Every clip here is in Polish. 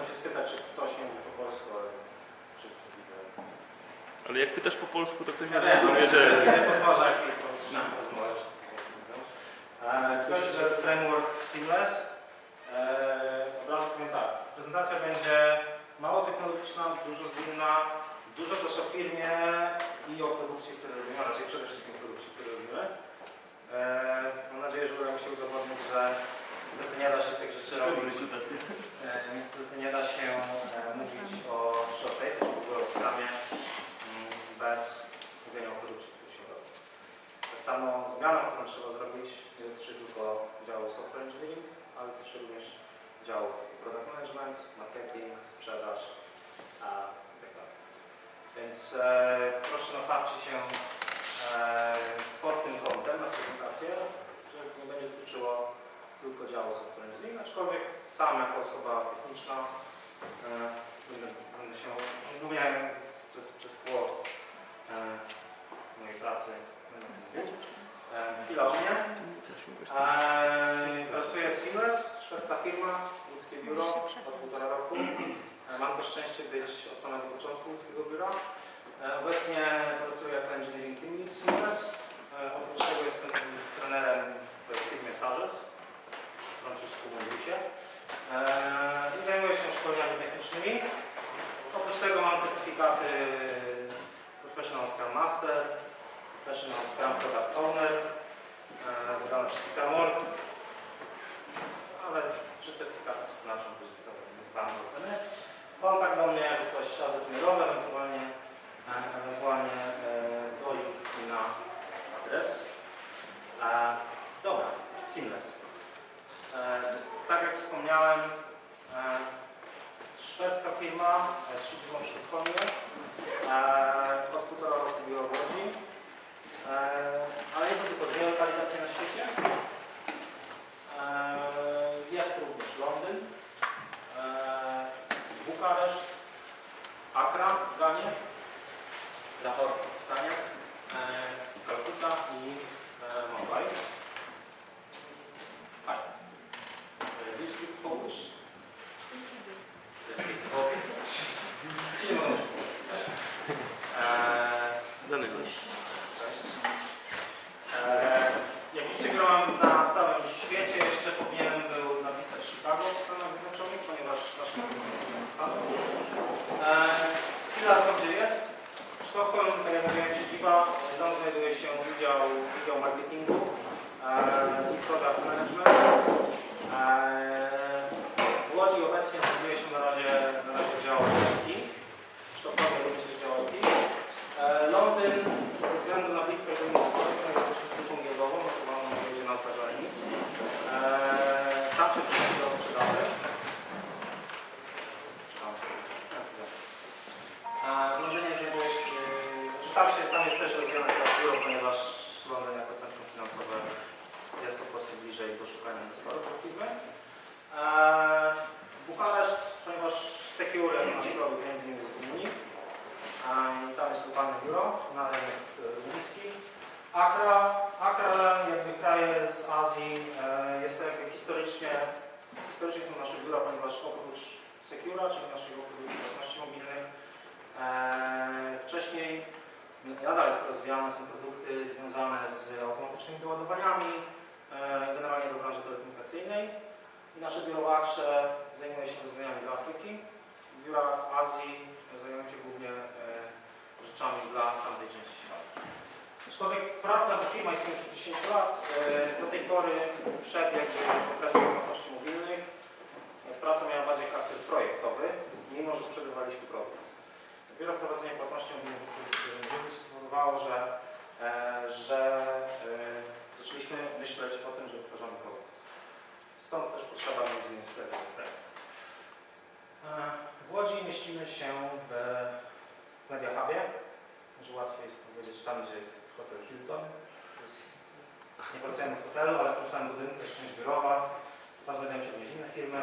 Chciałem się spytać, czy ktoś nie mówi po polsku, ale wszyscy widzą. Ale jak pytasz po polsku, to ktoś nie Ja zrozumie, że... widzę po twarzach, jak to słyszałem rozmawiać. Słuchajcie, że framework seamless. Od razu powiem tak. Prezentacja będzie mało technologiczna, dużo zwinna, dużo też o firmie i o produkcie, który robimy, a raczej przede wszystkim o produkcie, który robimy. Mam nadzieję, że uda mi się udowodnić, że niestety nie da się tych rzeczy robić. Niestety nie da się mówić o szosej, czy w ogóle o skramie bez mówienia o produkcie, który się robi. Tak samo zmiana, którą trzeba zrobić, nie dotyczy tylko działu software engineering, ale dotyczy również działu product management, marketing, sprzedaż itd. Więc proszę nastawcie się pod tym kątem na prezentację, że nie będzie dotyczyło tylko działu software engineering, aczkolwiek sam jako osoba techniczna będę się głównie przez połowę mojej pracy chwila o mnie. Pracuję w Seamless, szwedzka firma, łódzkie biuro od 1,5 roku. Mam też szczęście być od samego początku łódzkiego biura. Obecnie pracuję jako engineering team lead w Seamless. Oprócz tego jestem trenerem w firmie Sages, w francuskim Łódzie. I zajmuję się szkoleniami technicznymi. Oprócz tego mam certyfikaty Professional Scrum Master, Professional Scrum Product Owner, wydane przez Scrum.org, ale 3 certyfikaty co znaczą, że zostały 2 oceny. Kontakt do mnie, jakby coś adres mailowy, ewentualnie dolik na adres. Dobra, Seamless. Tak jak wspomniałem, jest szwedzka firma z siedzibą w Sztokholmie. Od 1,5 roku biuro w Łodzi. Ale nie są tylko 2 lokalizacje na świecie. Jest również Londyn, Bukareszt, Accra w Ganie, Lahore w Pakistanie, Kalkuta i Mumbai. Hi. Do you speak Polish? Yes, speak Polish. Czyli mogę mówić po polsku. Jak widzicie, grałem na całym świecie, jeszcze powinienem był napisać Chicago w Stanach Zjednoczonych, ponieważ naszym jest Stanu. Chwila co gdzie jest. Sztokholm, tak jak mówiłem, siedziba, tam znajduje się Wydział Marketingu i Product Management. W Łodzi obecnie znajduje się na razie dział IT. W Sztokholmie również jest dział IT. Londyn, ze względu na bliskość do inwestycji, jesteśmy spółką giełdową, bo chyba mam będzie nazwa Galenix. Tam się przychodzi do sprzedaży. W Londynie znajduje się, tam jest też rozwijane teraz biuro, ponieważ Londyn jako centrum finansowe jest po prostu bliżej do szukania inwestorów do firmy. Bukareszt, ponieważ Secure nasz produkt między innymi z Zwinni. I tam jest lokalne biuro na rynek rumuński. Accra, jakby kraje z Azji, jest to jakby historycznie są nasze biura, ponieważ oprócz Secura, czyli naszego produktu płatności mobilnych, wcześniej nadal jest to rozwijane, są produkty związane z automatycznymi doładowaniami, generalnie do branży telekomunikacyjnej. I nasze biuro w Acrze zajmuje się rozwiązaniami dla Afryki. Biura w Azji zajmują się głównie rzeczami dla tamtej części świata. Człowiek praca, bo firma istnieje już 10 lat, do tej pory przed jakby okresem płatności mobilnych praca miała bardziej charakter projektowy, mimo że sprzedawaliśmy produkt. Dopiero wprowadzenie płatności mobilnych spowodowało, że zaczęliśmy myśleć o tym, że wytwarzamy produkt. Stąd też potrzeba między innymi sklepu. W Łodzi mieścimy się w Media Hubie, może łatwiej jest powiedzieć tam, gdzie jest hotel Hilton. Nie pracujemy w hotelu, ale w tym samym budynku jest część biurowa. Tam znajdują się również inne firmy.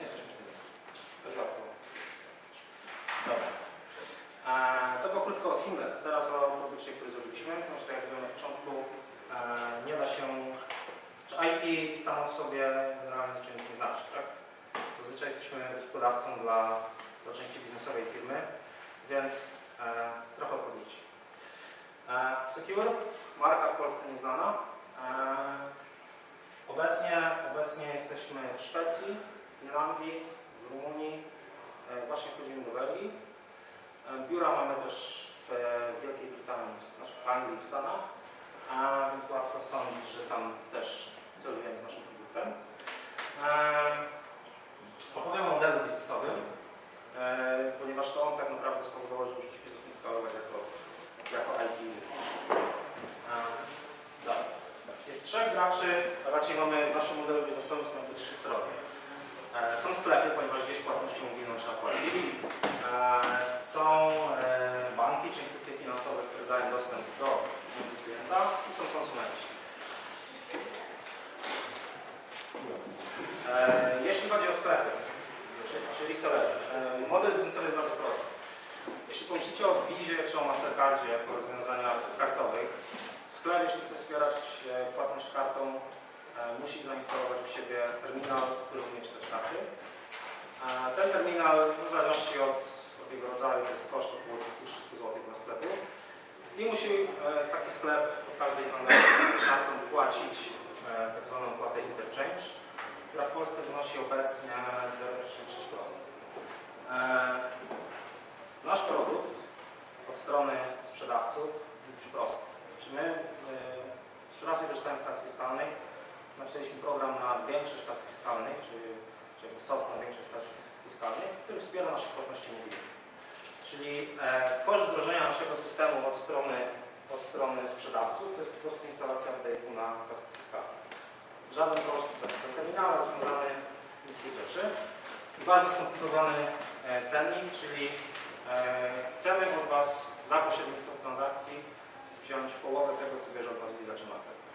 Jesteśmy w tym miejscu. Dość łatwo. Dobra. To było krótko o Seamless. Teraz o produkcie, który zrobiliśmy. Ponieważ tak jak mówiłem na początku, nie da się... IT samo w sobie generalnie nic nie znaczy, tak? zazwyczaj jesteśmy usługodawcą dla części biznesowej firmy, więc trochę o produkcie. Secure, marka w Polsce nieznana. Obecnie jesteśmy w Szwecji, w Finlandii, w Rumunii, właśnie wchodzimy do Belgii. Biura mamy też w Wielkiej Brytanii, w Anglii, w Stanach, więc łatwo sądzić, że tam też celujemy z naszym produktem. Opowiem o modelu biznesowym, ponieważ to on tak naprawdę spowodował, że musimy się skalować jako IT. Jest 3 graczy, a raczej mamy w naszym modelu biznesowym są jakby 3 strony. Są sklepy, ponieważ gdzieś płatnością mobilną trzeba płacić. Są banki czy instytucje finansowe, które dają dostęp do pieniędzy klienta i są konsumenci. Jeśli chodzi o sklepy, czyli reseller, model biznesowy jest bardzo prosty. Jeśli pomyślicie o Vizie czy o Mastercardzie jako rozwiązaniach kartowych, sklep, jeśli chce wspierać płatność kartą, musi zainstalować u siebie terminal, który umie czytać karty. Ten terminal, w zależności od jego rodzaju, to jest koszt około 300 zł dla sklepu. I musi taki sklep od każdej transakcji kartą płacić tak zwaną opłatę interchange, która w Polsce wynosi obecnie 0,6%. Nasz produkt od strony sprzedawców jest dość prosty. Czyli my, sprzedawcy korzystając z kas fiskalnych, napisaliśmy program na większość kas fiskalnych, czyli jakby soft na większość kas fiskalnych, który wspiera nasze płatności mobilne. Czyli koszt wdrożenia naszego systemu od strony sprzedawców to jest po prostu instalacja update'u na kasę fiskalną. Żaden koszt do terminala związany z tych rzeczy. I bardzo skomplikowany cennik, czyli chcemy od Was za pośrednictwo transakcji wziąć połowę tego, co bierze od Was Visa czy Mastercard.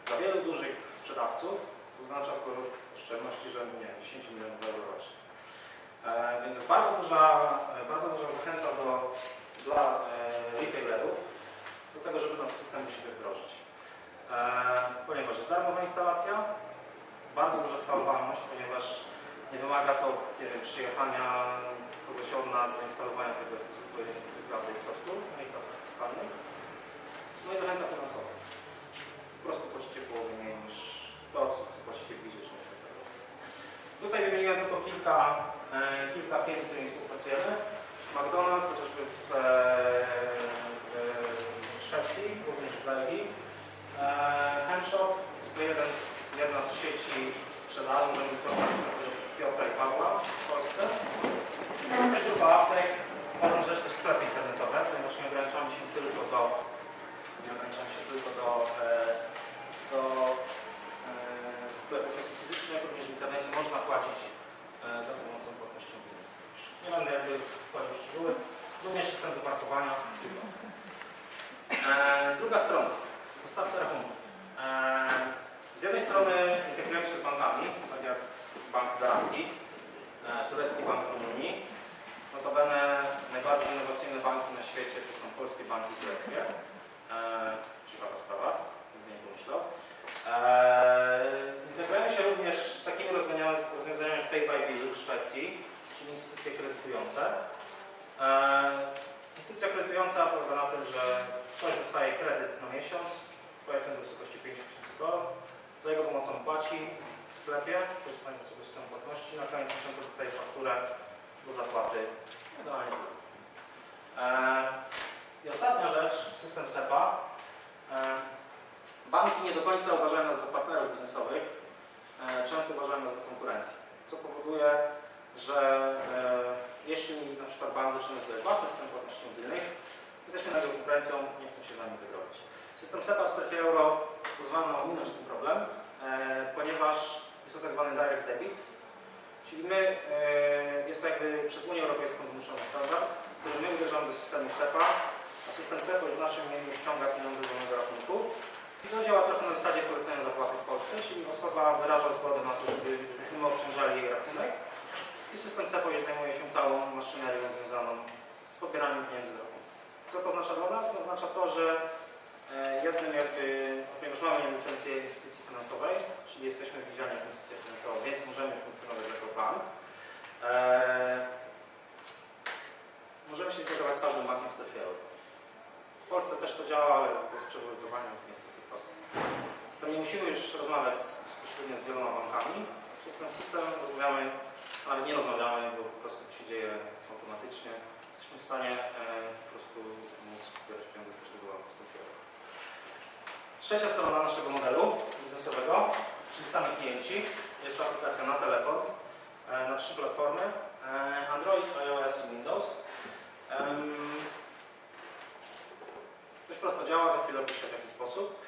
Dla wielu dużych sprzedawców to oznacza to oszczędności rzędu 10 milionów euro rocznie. Więc jest bardzo duża zachęta dla retailerów do tego, żeby nasz system u siebie wdrożyć. Ponieważ jest darmowa instalacja, bardzo duża skalowalność, ponieważ nie wymaga to przyjechania kogoś od nas, zainstalowania tego zwykłej software na ich kasach fiskalnych. No i zachęta finansowa. Po prostu płacicie połowę mniej niż to, co płacicie w Vizie czy Mastercardzie. Tutaj wymieniłem tylko kilka firm, z którymi współpracujemy. McDonald's, chociażby w Szwecji, również w Belgii. Hemshop, jest to jedna z sieci sprzedaży, żeby Piotra i Pawła w Polsce. Też grupa aptek, uważam, że też sklepy internetowe, ponieważ nie ograniczamy się tylko do sklepów takich fizycznych, również w internecie można płacić za pomocą płatności mobilnej. Nie będę jakby wchodził w szczegóły. Również system do parkowania. Druga strona, dostawca rachunków. Z jednej strony integrujemy się z bankami, tak jak Bank Garantii, turecki bank w Rumunii. Notabene najbardziej innowacyjne banki na świecie to są polskie banki tureckie. Ciekawa sprawa, nigdy nie pomyślał. Integrujemy się również z takimi rozwiązaniami jak Pay by Bill w Szwecji, czyli instytucje kredytujące. Instytucja kredytująca polega na tym, że ktoś dostaje kredyt na miesiąc, powiedzmy do wysokości 5 000 euro, za jego pomocą płaci w sklepie, korzystając z tego systemu płatności, na koniec miesiąca dostaje fakturę do zapłaty. I ostatnia rzecz, system SEPA. Banki nie do końca uważają nas za partnerów biznesowych, często uważają nas za konkurencję, co powoduje, że jeśli na przykład bank zaczyna zbierać własny system płatności mobilnych, jesteśmy na jego konkurencją, nie chcą się z nami integrować. System SEPA w strefie euro pozwala nam ominąć ten problem, ponieważ jest to tak zwany direct debit, czyli jest to jakby przez Unię Europejską wymuszony standard, który my uderzamy do systemu SEPA, a system SEPA już w naszym imieniu ściąga pieniądze z wolnego rachunku. I to działa trochę na zasadzie polecenia zapłaty w Polsce, czyli osoba wyraża zgodę na to, żebyśmy my obciążali jej rachunek i system SEPA już zajmuje się całą maszynerią związaną z pobieraniem pieniędzy z rachunku. Co to oznacza dla nas? To oznacza to, że ponieważ mamy licencję instytucji finansowej, czyli jesteśmy widziani jako instytucja finansowa, więc możemy funkcjonować jako bank, Możemy się zintegrować z każdym bankiem w strefie euro. W Polsce też to działa, ale jest przewalutowanie, więc nie jest taki prosty. Zatem nie musimy już rozmawiać bezpośrednio z wieloma bankami. Przez ten system rozmawiamy, ale nie rozmawiamy, bo po prostu to się dzieje automatycznie. Jesteśmy w stanie po prostu móc pobierać pieniądze z każdego banku w strefie euro. Trzecia strona naszego modelu biznesowego, czyli sami klienci. Jest to aplikacja na telefon, na 3 platformy: Android, iOS i Windows. Dość prosto działa, za chwilę opiszę w jaki sposób.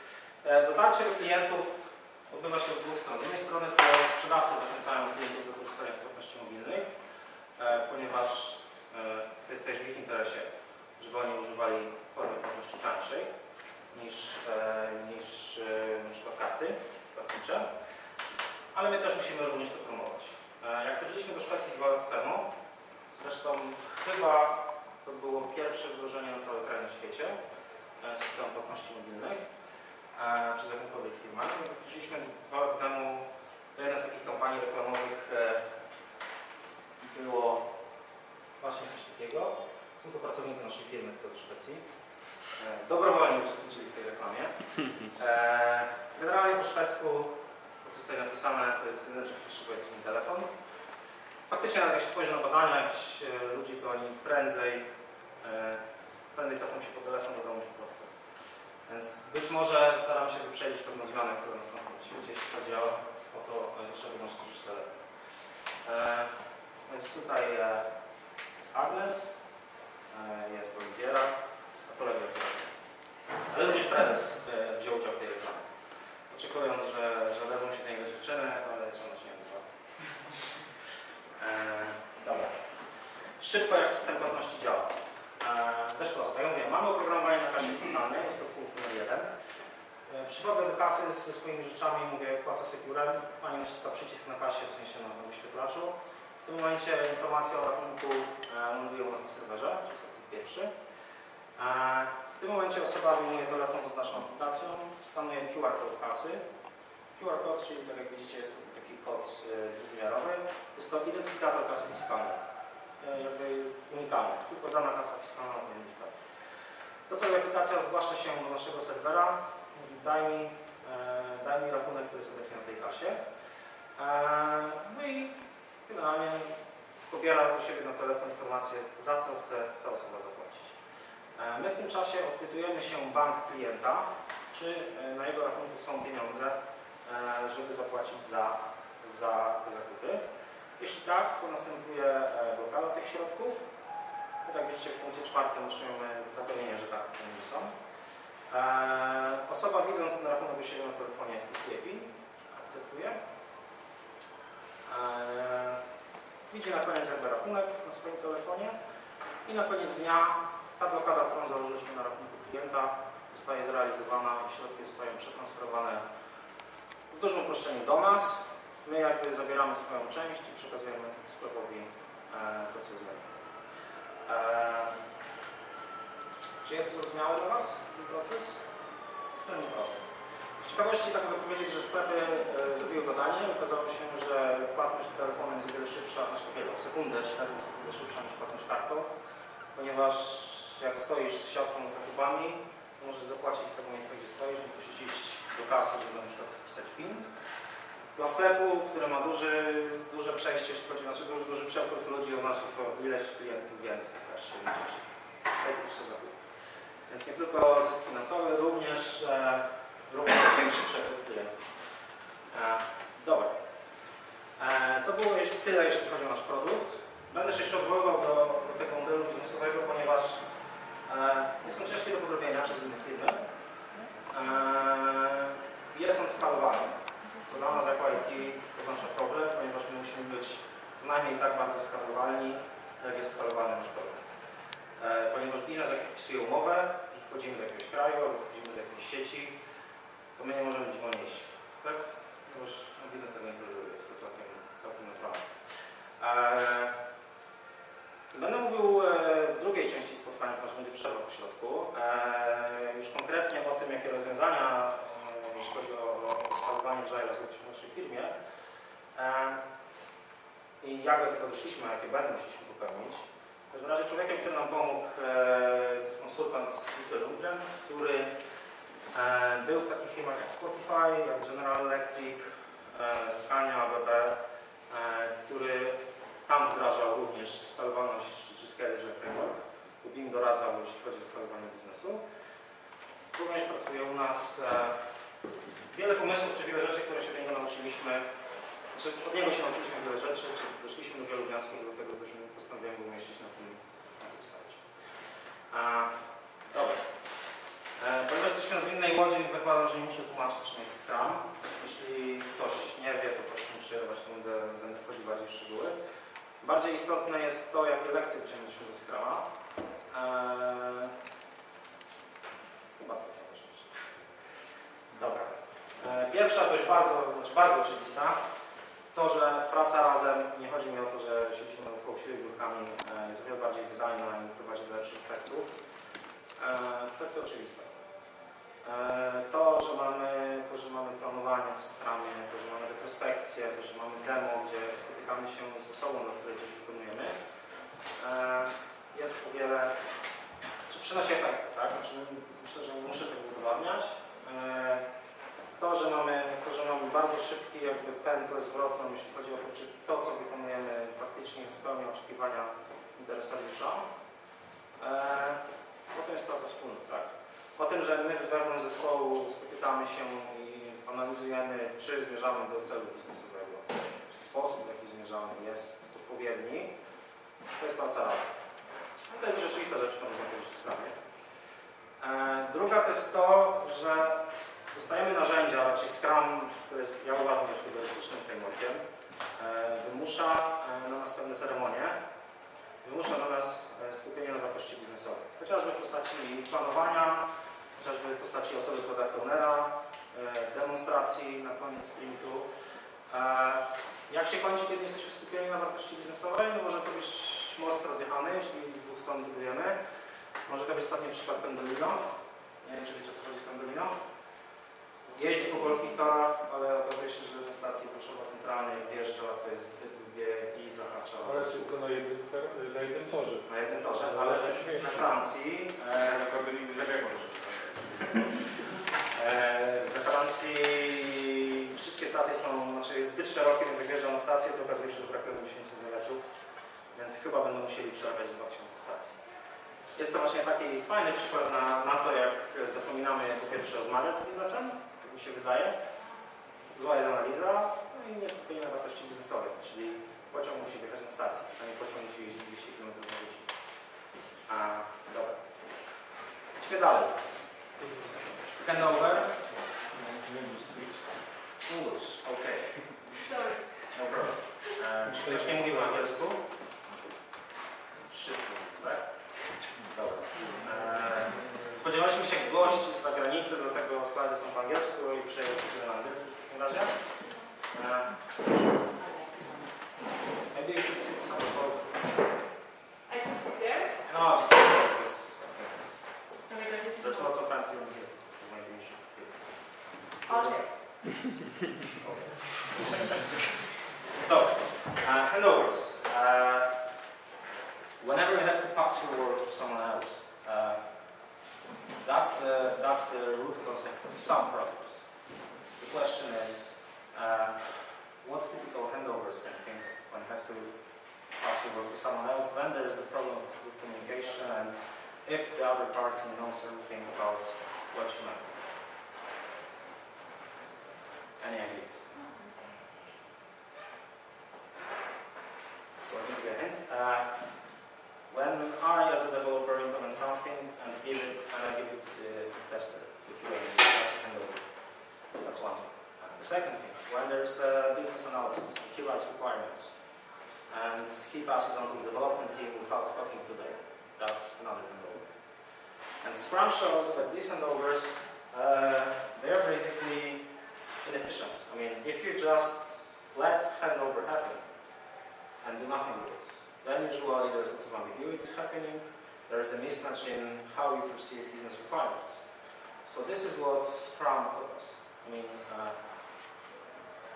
Dotarcie do klientów odbywa się z dwóch stron. Z jednej strony to sprzedawcy zachęcają klientów do korzystania z płatności mobilnych, ponieważ to jest też w ich interesie, żeby oni używali formy płatności tańszej niż na przykład karty płatnicze. Ale my też musimy również to promować. Jak chodziliśmy do Szwecji 2 lata temu, zresztą chyba to było pierwsze wdrożenie na cały kraj na świecie systemu płatności mobilnych przez jakąkolwiek firmę. Więc jak chodziliśmy 2 lata temu, to jedna z takich kampanii reklamowych było właśnie coś takiego. Są to pracownicy naszej firmy, tylko ze Szwecji. Dobrowolnie uczestniczyli w tej reklamie. Generalnie po szwedzku, to co jest tutaj napisane, to jest jeden, że potrzebuje to swój telefon. Faktycznie, jak się spojrzy na badania jakichś ludzi, to oni prędzej cofną się po telefon do domu niż po portfel. Więc być może staram się wyprzedzić pewną zmianę, która nastąpi w świecie, jeśli chodzi o to, dlaczego można użyć telefon. Więc tutaj jest Agnes, jest Oliwiera, a kolega prezes. Ale również prezes wziął udział w tej reklamie. Oczekując, że wezmą się do niego dziewczyny, ale jeszcze ona się nie nazywa. Dobra. Szybko jak system płatności działa. Też prosto. Ja mówię, mamy oprogramowanie na kasie fiskalnej, jest to punkt numer 1. Przychodzę do kasy ze swoimi rzeczami i mówię, płacę sekurem. Pani naciska przycisk na kasie, w sensie na wyświetlaczu. W tym momencie informacja o rachunku ląduje u nas na serwerze, to jest punkt pierwszy. W tym momencie osoba wyjmuje telefon z naszą aplikacją, skanuje QR kod kasy. QR kod, czyli tak jak widzicie, jest to taki kod dwuwymiarowy. Jest to identyfikator kasy fiskalnej. Jakby unikalny. Tylko dana kasa fiskalna ma identyfikator. To co aplikacja zgłasza się do naszego serwera, mówi daj mi rachunek, który jest obecny na tej kasie. No i generalnie pobiera do siebie na telefon informację, za co chce ta osoba zapłacić. My w tym czasie odpytujemy się bank klienta, czy na jego rachunku są pieniądze, żeby zapłacić za te zakupy. Jeśli tak, to następuje blokada tych środków. Jak widzicie, w punkcie 4 otrzymujemy zapewnienie, że tak pieniądze są. Osoba, widząc ten rachunek u siebie na telefonie, wpisuje PIN, akceptuje. Widzi na koniec jakby rachunek na swoim telefonie i na koniec dnia ta blokada, którą założyliśmy na rachunku klienta, zostaje zrealizowana i środki zostają przetransferowane w dużym uproszczeniu do nas. My jakby zabieramy swoją część i przekazujemy sklepowi to, co jest zgodne. Czy jest to zrozumiałe dla Was ten proces? Jest to nieproste. Z ciekawości tak mogę powiedzieć, że sklepy zrobiły badanie i okazało się, że płatność telefonem jest o wiele szybsza, znaczy o sekundę szybsza niż płatność kartą, ponieważ jak stoisz z siatką z zakupami, to możesz zapłacić z tego miejsca, gdzie stoisz, nie musisz iść do kasy, żeby na przykład wpisać PIN. Dla sklepu, który ma duże przejście, jeśli chodzi o duży przepływ ludzi, oznacza to ileś klientów więcej też się cieszy. Tutaj pierwszy zakup. Więc nie tylko zysk finansowy, również większy przepływ klientów. Dobra. To było tyle, jeśli chodzi o nasz produkt. Będę się jeszcze odwoływał do tego modelu biznesowego, ponieważ jest on ciężki do podrobienia przez inne firmy. Jest on skalowany. Co dla nas jako IT oznacza problem, ponieważ my musimy być co najmniej tak bardzo skalowalni, jak jest skalowany nasz produkt. Ponieważ biznes jak podpisuje umowę, że wchodzimy do jakiegoś kraju albo wchodzimy do jakiejś sieci, to my nie możemy być wolniejsi. Tak? Ponieważ biznes tego nie toleruje, jest to całkiem naturalne. Będę mówił w drugiej części spotkania, ponieważ będzie przerwa po środku, już konkretnie o tym, jakie rozwiązania, jeśli chodzi o skalowanie Agile w naszej firmie. i jak do tego doszliśmy, jakie błędy musieliśmy popełnić. W każdym razie człowiekiem, który nam pomógł, to jest konsultant Lundgren, który był w takich firmach jak Spotify, jak General Electric, Scania, ABB, który tam wdrażał również skalowalność czy Scalable Framework, lub im doradzał, jeśli chodzi o skalowanie biznesu. Również pracuje u nas. Wiele pomysłów czy wiele rzeczy, które się od niego nauczyliśmy, czy od niego się nauczyliśmy wiele rzeczy, czy doszliśmy do wielu wniosków, do tego też postanowiłem go umieścić na tym slajdzie. Dobra. Ponieważ jesteśmy z Zwinnej Łodzi, więc zakładam, że nie muszę tłumaczyć, czym jest Scrum. Jeśli ktoś nie wie, to proszę mi przerywać, to będę wchodził bardziej w szczegóły. Bardziej istotne jest to, jakie lekcje wyciągnęliśmy ze Scruma. Chyba to najważniejsze. Dobra. Pierwsza, dość bardzo oczywista, to, że praca razem, nie chodzi mi o to, że siedzimy koło siebie biurkami, jest o wiele bardziej wydajna i prowadzi do lepszych efektów. Kwestia oczywista. To, że mamy planowanie w Scrumie, to, że mamy retrospekcję, to, że mamy demo, gdzie spotykamy się z osobą, na której coś wykonujemy, jest o wiele, czy przynosi efekty, tak? Znaczy, myślę, że nie muszę tego udowadniać. To, że mamy bardzo szybki pętlę zwrotną, jeśli chodzi o to, czy to, co wykonujemy, faktycznie spełnia oczekiwania interesariusza. Potem jest praca wspólna, tak. O tym, że my wewnątrz zespołu spotykamy się i analizujemy, czy zmierzamy do celu biznesowego, czy sposób, w jaki zmierzamy, jest odpowiedni, to jest praca razem. No to jest rzeczywista rzecz, którą można powiedzieć w Scrumie. Druga to jest to, że dostajemy narzędzia, raczej Scrum, to jest, ja uważam, że hybrydycznym frameworkiem, wymusza na nas pewne ceremonie, wymusza na nas skupienie na wartości biznesowej. Chociażby w postaci planowania, chociażby w postaci osoby product ownera, demonstracji na koniec sprintu. Jak się kończy, kiedy jesteśmy skupieni na wartości biznesowej? No może to być most rozjechany, jeśli z dwóch stron budujemy. Może to być ostatni przykład pendolino. Nie wiem, czy wiecie, o co chodzi z pendolino. Jeździ po polskich torach, ale okazuje się, że na stacji Warszawa Centralnej wjeżdża, to jest zbyt długie i zahacza. Ale tylko na jednym torze. Na jednym torze, ale we Francji... we Francji wszystkie stacje są, jest zbyt szerokie, więc jak wjeżdża na stację, to okazuje się, że brakuje 10 metrów, więc chyba będą musieli przerabiać 2000 stacji. Jest to właśnie taki fajny przykład na to, jak zapominamy po pierwsze rozmawiać z biznesem, tak mi się wydaje. Zła jest analiza, no i nie skupienie na wartości biznesowej, czyli pociąg musi wjechać na stację, a nie pociąg musi jeździć 200 km na godzinę. Dobra. Idźmy dalej. Handover. English, okay. Sorry. No problem. Czy ktoś nie mówi po angielsku? Wszyscy, tak? Dobra. Spodziewaliśmy się gości z zagranicy, dlatego slajdy są po angielsku i przejdę się na angielski w takim razie. Maybe you should sit somewhere. I should sit there? No, just sit there, because No, because this is there's lots of empty room here, so maybe you should sit here. okay. So, handovers. Whenever you have to pass your work to someone else, that's the root cause of some problems. The question is, what typical handovers can you think of when you have to pass your work to someone else? Then there is the problem with communication, and if the other party knows everything about what you meant. Any ideas? So I'll give you a hint. When I, as a developer, implement something and give it to the tester, the QA, that's a handover. That's one thing. The second thing, when there's a business analyst, he writes requirements, and he passes on to the development team without talking to them, that's another handover. And Scrum shows that these handovers, they are basically inefficient. I mean, if you just let handover happen and do nothing with it, then usually there's lots of ambiguities happening. There's the mismatch in how you perceive business requirements. So this is what Scrum taught us. I mean,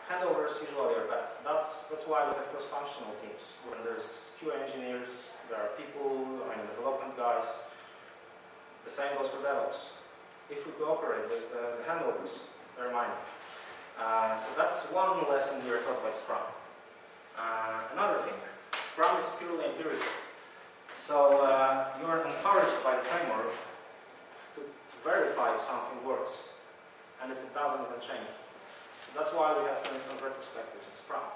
handovers usually are bad. That's why we have cross-functional teams. When there's QA engineers, there are people, development guys. The same goes for DevOps. If we cooperate, the handovers are minor. So that's one lesson we are taught by Scrum. Another thing, Scrum is purely empirical. So you are encouraged by the framework to verify if something works, and if it doesn't, you can change it. So that's why we have, for instance, retrospectives in Scrum.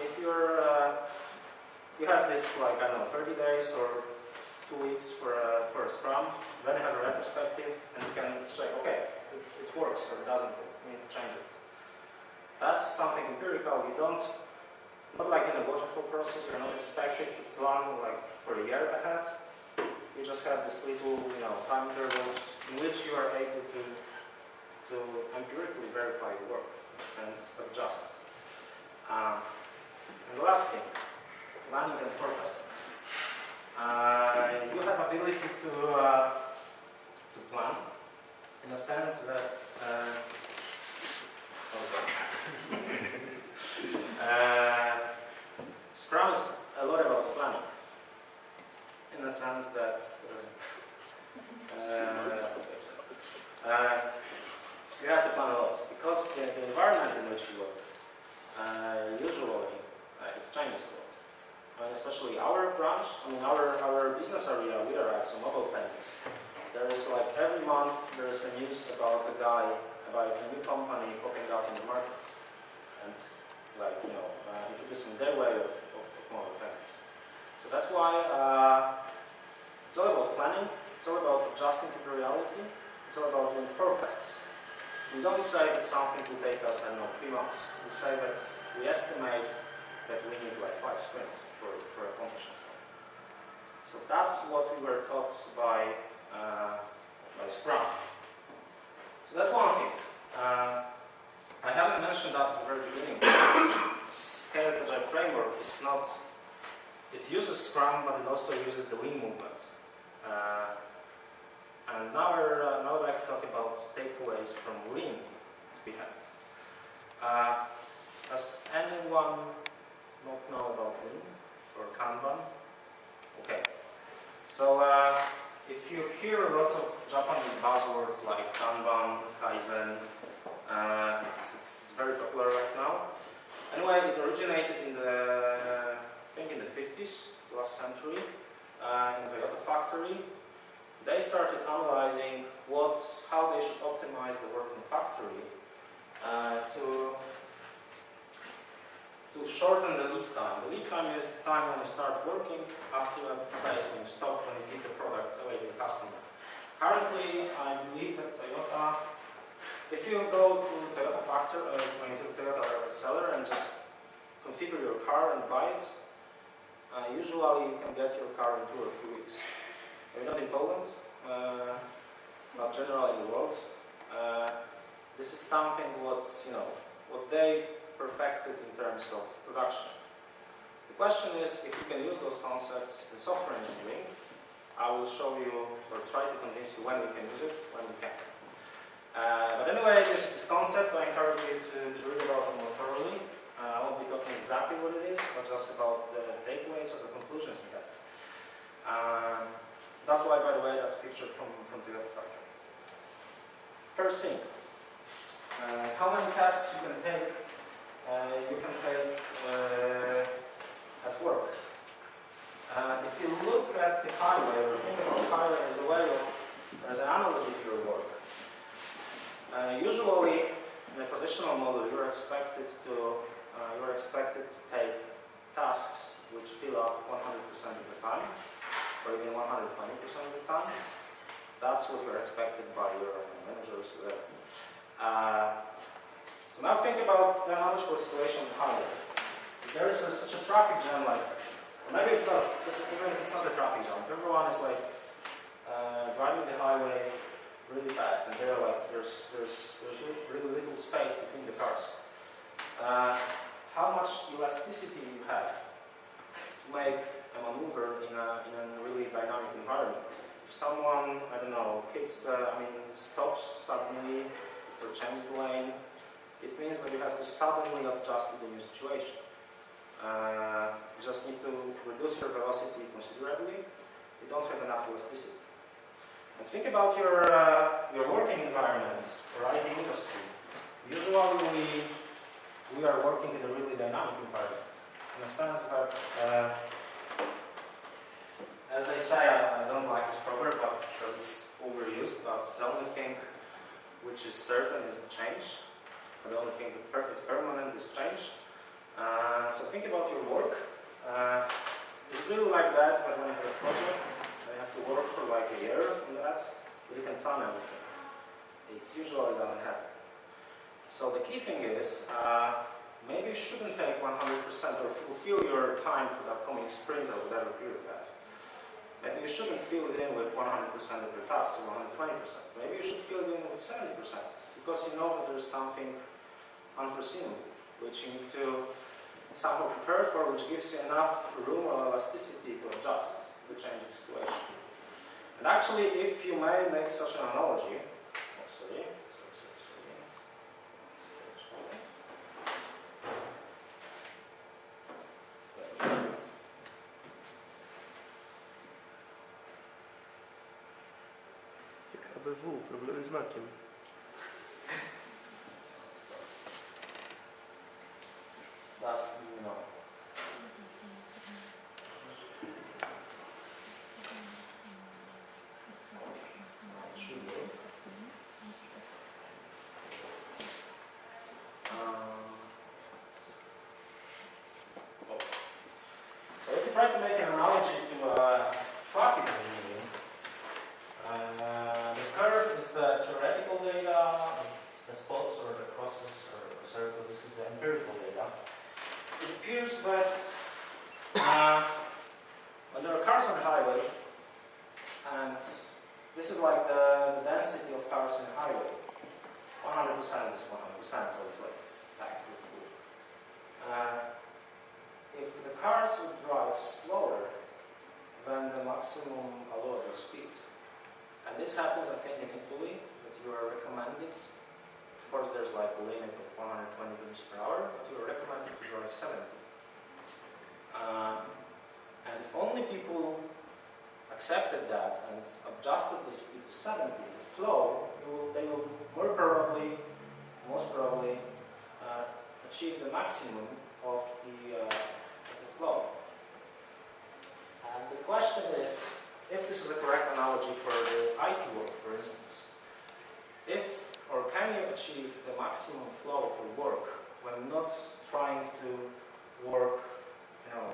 If you have this, 30 days or 2 weeks for a Scrum, then you have a retrospective, and you can check, okay, it works or it doesn't work, we need to change it. That's something empirical. You don't, not like in a waterfall process, you're not expected to plan for a year ahead. You just have this little, time intervals in which you are able to empirically verify the work and adjust it. And the last thing, planning and forecasting. You have ability to plan in a sense that Scrum is a lot about planning in the sense that you have to plan a lot because the environment in which you work usually it changes a lot. Especially our branch, our business area, we are at some mobile payments. There is every month there is a news about a guy, about a new company popping up in the market and introducing their way of mobile payments. So that's why it's all about planning, it's all about adjusting to the reality, it's all about doing forecasts. We don't say that something will take us, 3 months. We say that we estimate that we need 5 sprints for accomplishing something. So that's what we were taught by Scrum. So that's one thing. I haven't mentioned that at the very beginning. Scaled Agile framework is not, it uses Scrum, but it also uses the Lean movement. And now I'd like to talk about takeaways from Lean to be had. Does anyone not know about Lean or Kanban? Okay. So if you hear lots of Japanese buzzwords like Kanban, Kaizen, it's very popular right now. Anyway, it originated in the 50s, last century, in Toyota factory. They started analyzing how they should optimize the work in the factory to shorten the lead time. The lead time is the time when you start working up to a place when you stop, when you give the product away to the customer. Currently, I believe that Toyota, if you go to Toyota factory, to the Toyota seller and just configure your car and buy it, usually you can get your car in 2 or 3 weeks. Maybe not in Poland, but generally in the world. This is something what they perfected in terms of production. The question is if you can use those concepts in software engineering. I will show you or try to convince you when we can use it, when we can't. But anyway, this concept I encourage you to read about it more thoroughly. I won't be talking exactly what it is, but just about the takeaways or the conclusions we had. That's why, by the way, that's a picture from the other factory. First thing, how many tasks you can take at work. If you look at the highway or think about the highway as an analogy to your work, usually in a traditional model you are expected to take tasks which fill up 100% of the time, or even 120% of the time. That's what you're expected by your managers. So now think about the analogical situation on the highway. If there is such a traffic jam, or maybe it's not, even if it's not a traffic jam, if everyone is driving the highway really fast, and there's really little space between the cars. How much elasticity you have to make a maneuver in a really dynamic environment? If someone, stops suddenly or changes the lane, It means that you have to suddenly adjust to the new situation. You just need to reduce your velocity considerably. You don't have enough elasticity. And think about your working environment or IT industry. Usually we are working in a really dynamic environment, in the sense that, as they say, I don't like this proverb but because it's overused, but the only thing which is certain is change. The only thing that is permanent is change. So think about your work. It's really like that, but when you have a project, you have to work for like a year on that, but you can plan everything. It usually doesn't happen. So the key thing is, maybe you shouldn't take 100% or fulfill your time for the upcoming sprint or whatever period you have. Maybe you shouldn't fill it in with 100% of your tasks or 120%. Maybe you should fill it in with 70%, because you know that there's something unforeseen which you need to somehow prepare for, which gives you enough room or elasticity to adjust to the changing situation. And actually, if you may make such an analogy, ABW, problemy z makiem. That's, should be. So if you try to make an analogy to traffic engineering, the curve is the theoretical data, it's the spots or the crosses or circles, this is the empirical data. It appears that when there are cars on the highway, and this is like the density of cars in the highway, 100% is 100%, so it's like back to full. If the cars would drive slower than the maximum allowable speed, and this happens, I think, in Italy, that you are recommended. Of course, there's like a limit of 120 km per hour, but you are recommended to drive 70. And if only people accepted that and adjusted the speed to 70, the flow, they will most probably achieve the maximum of the flow. And the question is, if this is a correct analogy for the IT work, for instance, can you achieve the maximum flow for work when not trying to work,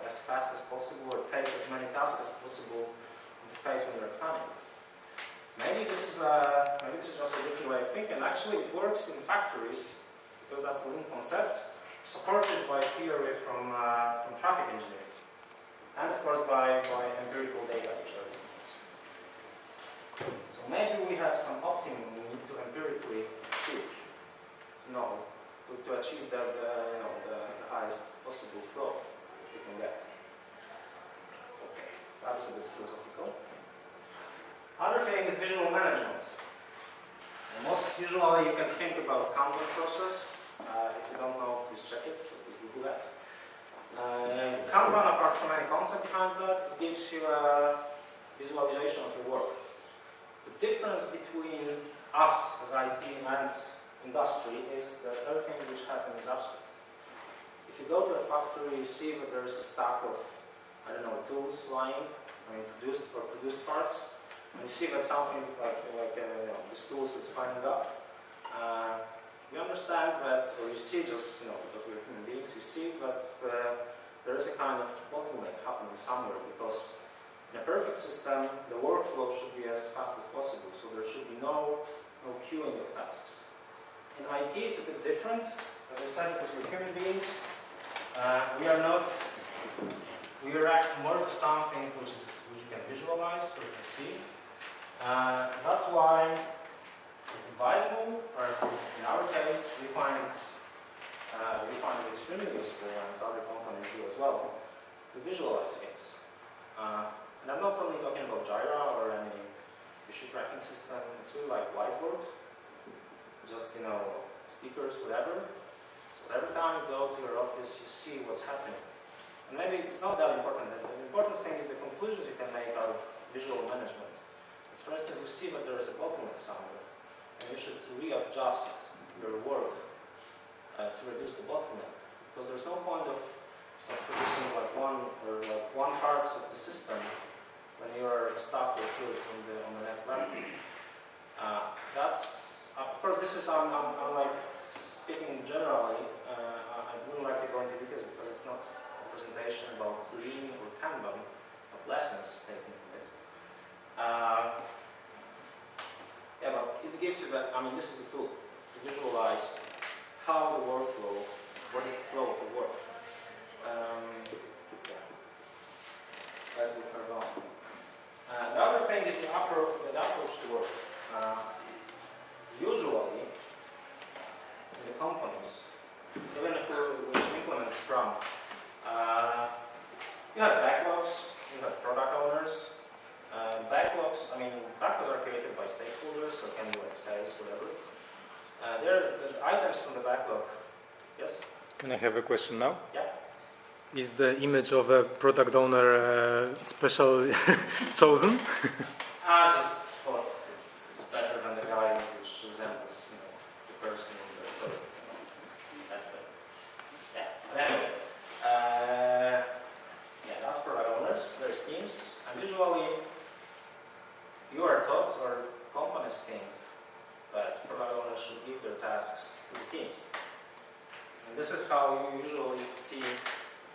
as fast as possible or take as many tasks as possible in the phase when you're planning? Maybe this is just a different way of thinking. Actually, it works in factories because that's the Lean concept, supported by theory from traffic engineering, and of course by empirical data which are business. So maybe we have some optimum we need to empirically achieve, to achieve the highest possible flow we can get. Okay, that was a bit philosophical. Other thing is visual management. Most usually you can think about Kanban process. If you don't know, please check it, so please Google that. Kanban, apart from any concept behind that, it gives you a visualization of your work. The difference between us as IT and industry is that everything which happens is abstract. If you go to a factory, you see that there is a stack of, tools lying, produced parts, and you see that something like this tools is piling up. We understand that, or you see just, because we're human beings, you see that there is a kind of bottleneck happening somewhere, because in a perfect system, the workflow should be as fast as possible, so there should be no queuing of tasks. In IT, it's a bit different. As I said, because we're human beings, we react more to something which you can visualize, or you can see. That's why it's advisable, or at least in our case, we find it extremely useful, and other companies do as well, to visualize things. And I'm not only talking about Jira or any issue tracking system, it's really like whiteboard. Just, stickers, whatever. So every time you go to your office, you see what's happening. And maybe it's not that important. The important thing is the conclusions you can make out of visual management. For instance, you see that there is a bottleneck somewhere, and you should readjust your work to reduce the bottleneck. Because there's no point of producing like one parts of the system when your staff will kill it on the next level. Of course, this is I'm like speaking generally. I wouldn't like to go into details because it's not a presentation about Lean or Kanban, but lessons taken from it. Yeah, but it gives you that. I mean, this is the tool to visualize how the workflow, what is the flow of the work. Yeah. Let's look further on. The other thing is the approach to work. Usually, in the companies, even which implement Scrum, you have backlogs, you have product owners. Backlogs are created by stakeholders, so it can be like sales, whatever. The items from the backlog. Yes? Can I have a question now? Yeah. Is the image of a product owner special chosen? Just thought it's better than the guy which resembles, the person in the product. That's better. Yeah. But anyway, that's product owners. There's teams, and usually you are taught, or companies think, that product owners should give their tasks to the teams. And this is how you usually see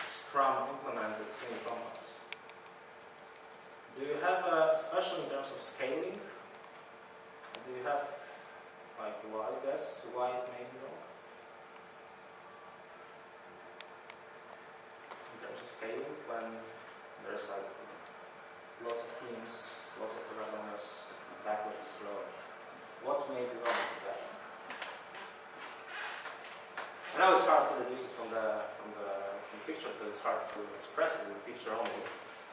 Scrum implemented in companies. Do you have, especially in terms of scaling, do you have, like, a wild guess why it may be wrong? In terms of scaling, when there's like lots of teams, lots of product owners, backlog is growing. What may be wrong with that? I know it's hard to reduce it from the picture because it's hard to express it with picture only,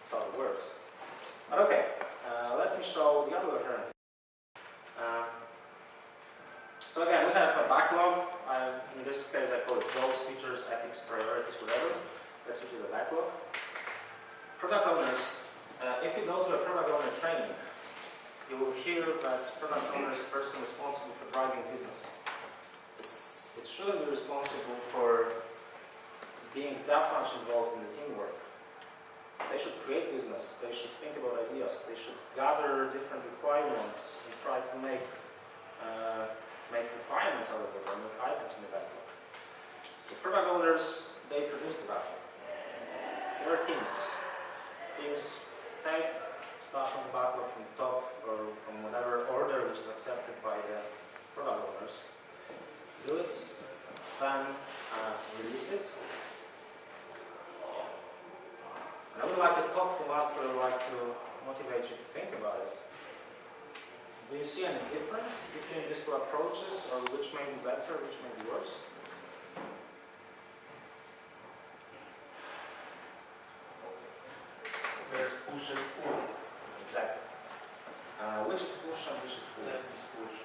without the words. But okay, let me show the other alternative. So again, we have a backlog. In this case, I call it goals, features, epics, priorities, whatever. That's usually the backlog. Product owners, if you go to a product owner training, you will hear that product owner is the person responsible for driving business. It shouldn't be responsible for being that much involved in the teamwork. They should create business, they should think about ideas, they should gather different requirements and try to make requirements out of it, or make items in the backlog. So product owners, they produce the backlog. There are teams. Teams take stuff from the backlog from the top, or from whatever order which is accepted by the product owners. Do it, then release it. And I would like to talk too much, but I would like to motivate you to think about it. Do you see any difference between these two approaches, or which may be better, which may be worse? There's push and pull. Exactly. Which is push and which is pull? Left is push.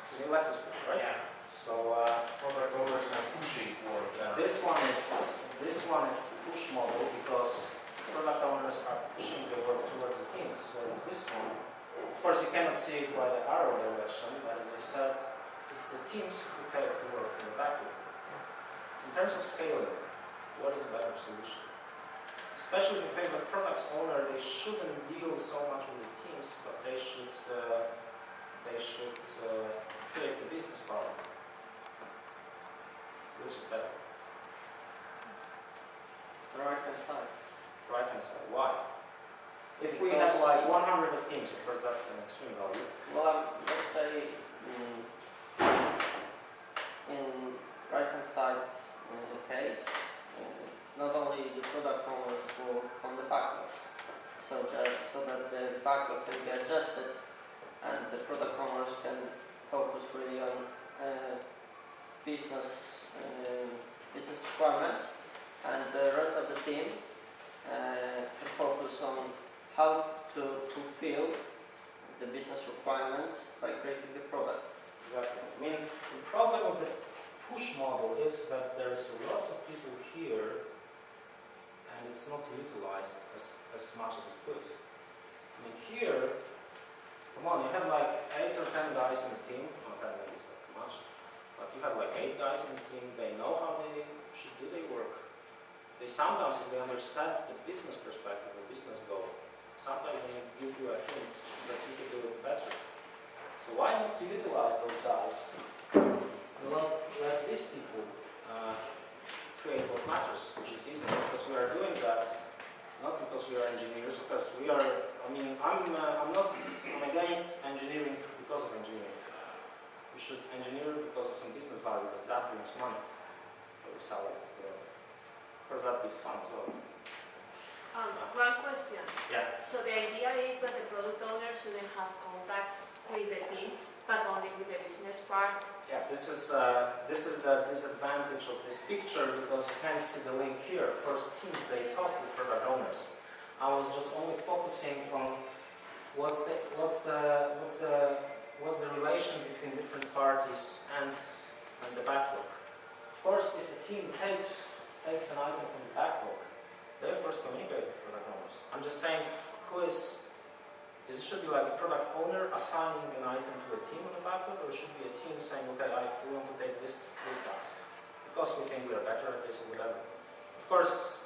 So your left is push, right? Yeah. So Product owners are pushing work. this one is push model because product owners are pushing the work towards the teams. Whereas this one, of course, you cannot see it by the arrow direction, but as I said, it's the teams who take the work in the backlog. In terms of scaling, what is a better solution? Especially if you think that products owner, they shouldn't deal so much with the teams, but they should create the business problem. Which is better? The right-hand side. Right hand side. Why? If we have like 100 of teams, of course that's an extreme value. Well, let's say in right-hand side case, not only the product owners work on the backlog, so that the backlog can be adjusted and the product owners can focus really on business requirements, and the rest of the team can focus on how to fulfill the business requirements by creating the product. Exactly. I mean, the problem of the to utilize it as much as it could. I mean, here, come on, you have like 8 or 10 guys in the team. Not 10 maybe it's not too much, but you have like 8 guys in the team. They know how they should do their work. They sometimes, if they understand the business perspective, the business goal, sometimes they give you a hint that you can do it better. So why not utilize those guys and let these people create what matters, which is business? Because we are doing that not because we are engineers, because we are. I mean, I'm against engineering because of engineering. We should engineer because of some business value, because that brings money for the salary. Of course, that gives fun as well. One question. Yeah. So the idea is that the product owner shouldn't have contact with the teams, but only with the business part. Yeah, this is the disadvantage of this picture, because you can't see the link here. Of course, teams, they talk with product owners. I was just only focusing on what's the relation between different parties and the backlog. Of course, if a team takes an item from the backlog, they of course communicate with product owners. I'm just saying, it should be like a product owner assigning an item to a team on the backlog, or it should be a team saying, okay, we want to take this task because we think we are better at this or whatever. Of course,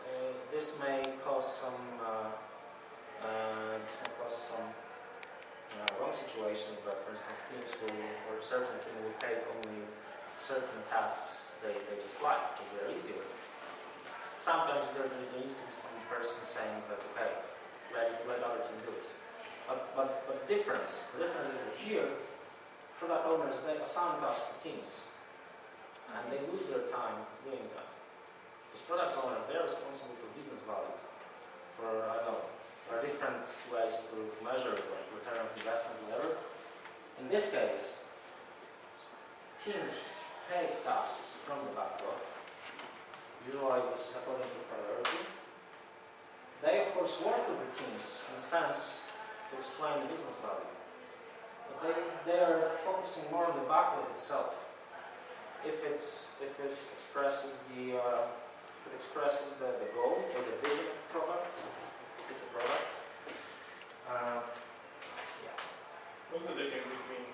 this may cause some wrong situations, but for instance, teams or certain team will take only certain tasks they just like because they're easier. Sometimes there needs to be some person saying that, okay, let other team do it. But the difference is that here, product owners, they assign tasks to teams, and they lose their time doing that. Because product owners, they're responsible for business value, for, I don't know, there are different ways to measure it, like return on investment, whatever. In this case, teams take tasks from the backlog. Usually this is according to priority. They of course work with the teams in a sense to explain the business value. But they are focusing more on the backlog itself. If it expresses the goal or the vision of the product, if it's a product. Yeah. What's the difference between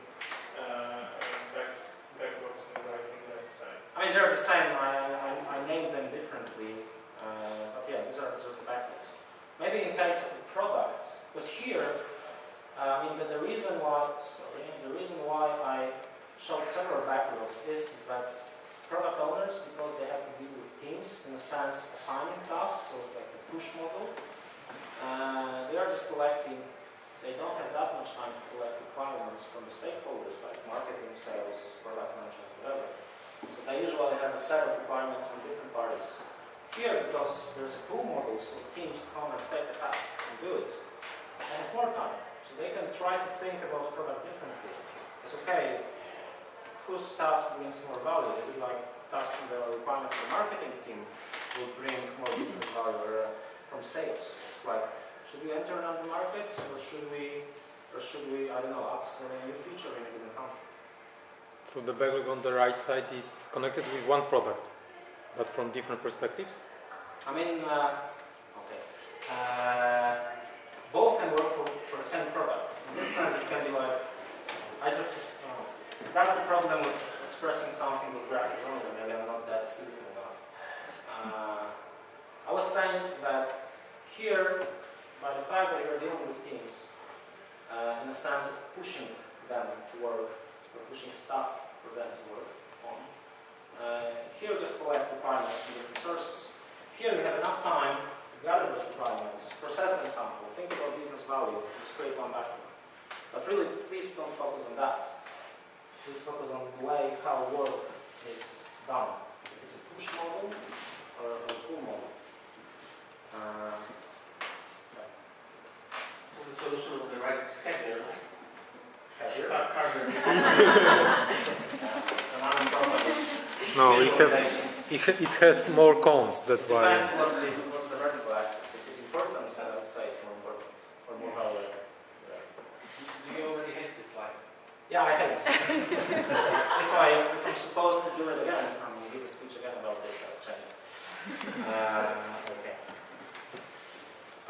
backlogs and right side? I mean, they're the same. I named them differently, but yeah, these are just the backlogs. Maybe in case of the product, because here, I mean, the reason why I showed several backlogs is that product owners, because they have to deal with teams, in a sense, assigning tasks, so like the push model, they are just collecting. They don't have that much time to collect requirements from the stakeholders, like marketing, sales, product management, whatever. So they usually have a set of requirements from different parties. Here, because there's a pool model, so teams come and take the task and do it. They have more time, so they can try to think about the product differently. It's okay, whose task brings more value? Is it like tasking the requirement from the marketing team will bring more business value, or from sales? It's like, should we enter another market, or should we, I don't know, add a new feature in a given country? So the backlog on the right side is connected with one product, but from different perspectives? I mean, okay. Both can work for the same product. In this sense, it can be like, that's the problem with expressing something with graphics only. Maybe I'm not that skillful enough. I was saying that here, by the fact that you're dealing with teams, in the sense of pushing them to work, or pushing stuff for them to work on, here just collect requirements from different sources. Here you have enough time to gather those requirements, process them sample, think about business value, just create one backlog. But really, please don't focus on that. Please focus on the way how work is done. If it's a push model or a pull model. So the solution on the right is heavier. Heavier? It's an unproblem. No, it has more cons, that's why. Depends what's the vertical axis. If it's importance, I would say it's more important or more valuable. Do you already hate this slide? Yeah, I hate this. If I'm supposed to do it again, I'm going to give a speech again about this, I'll change it. Okay.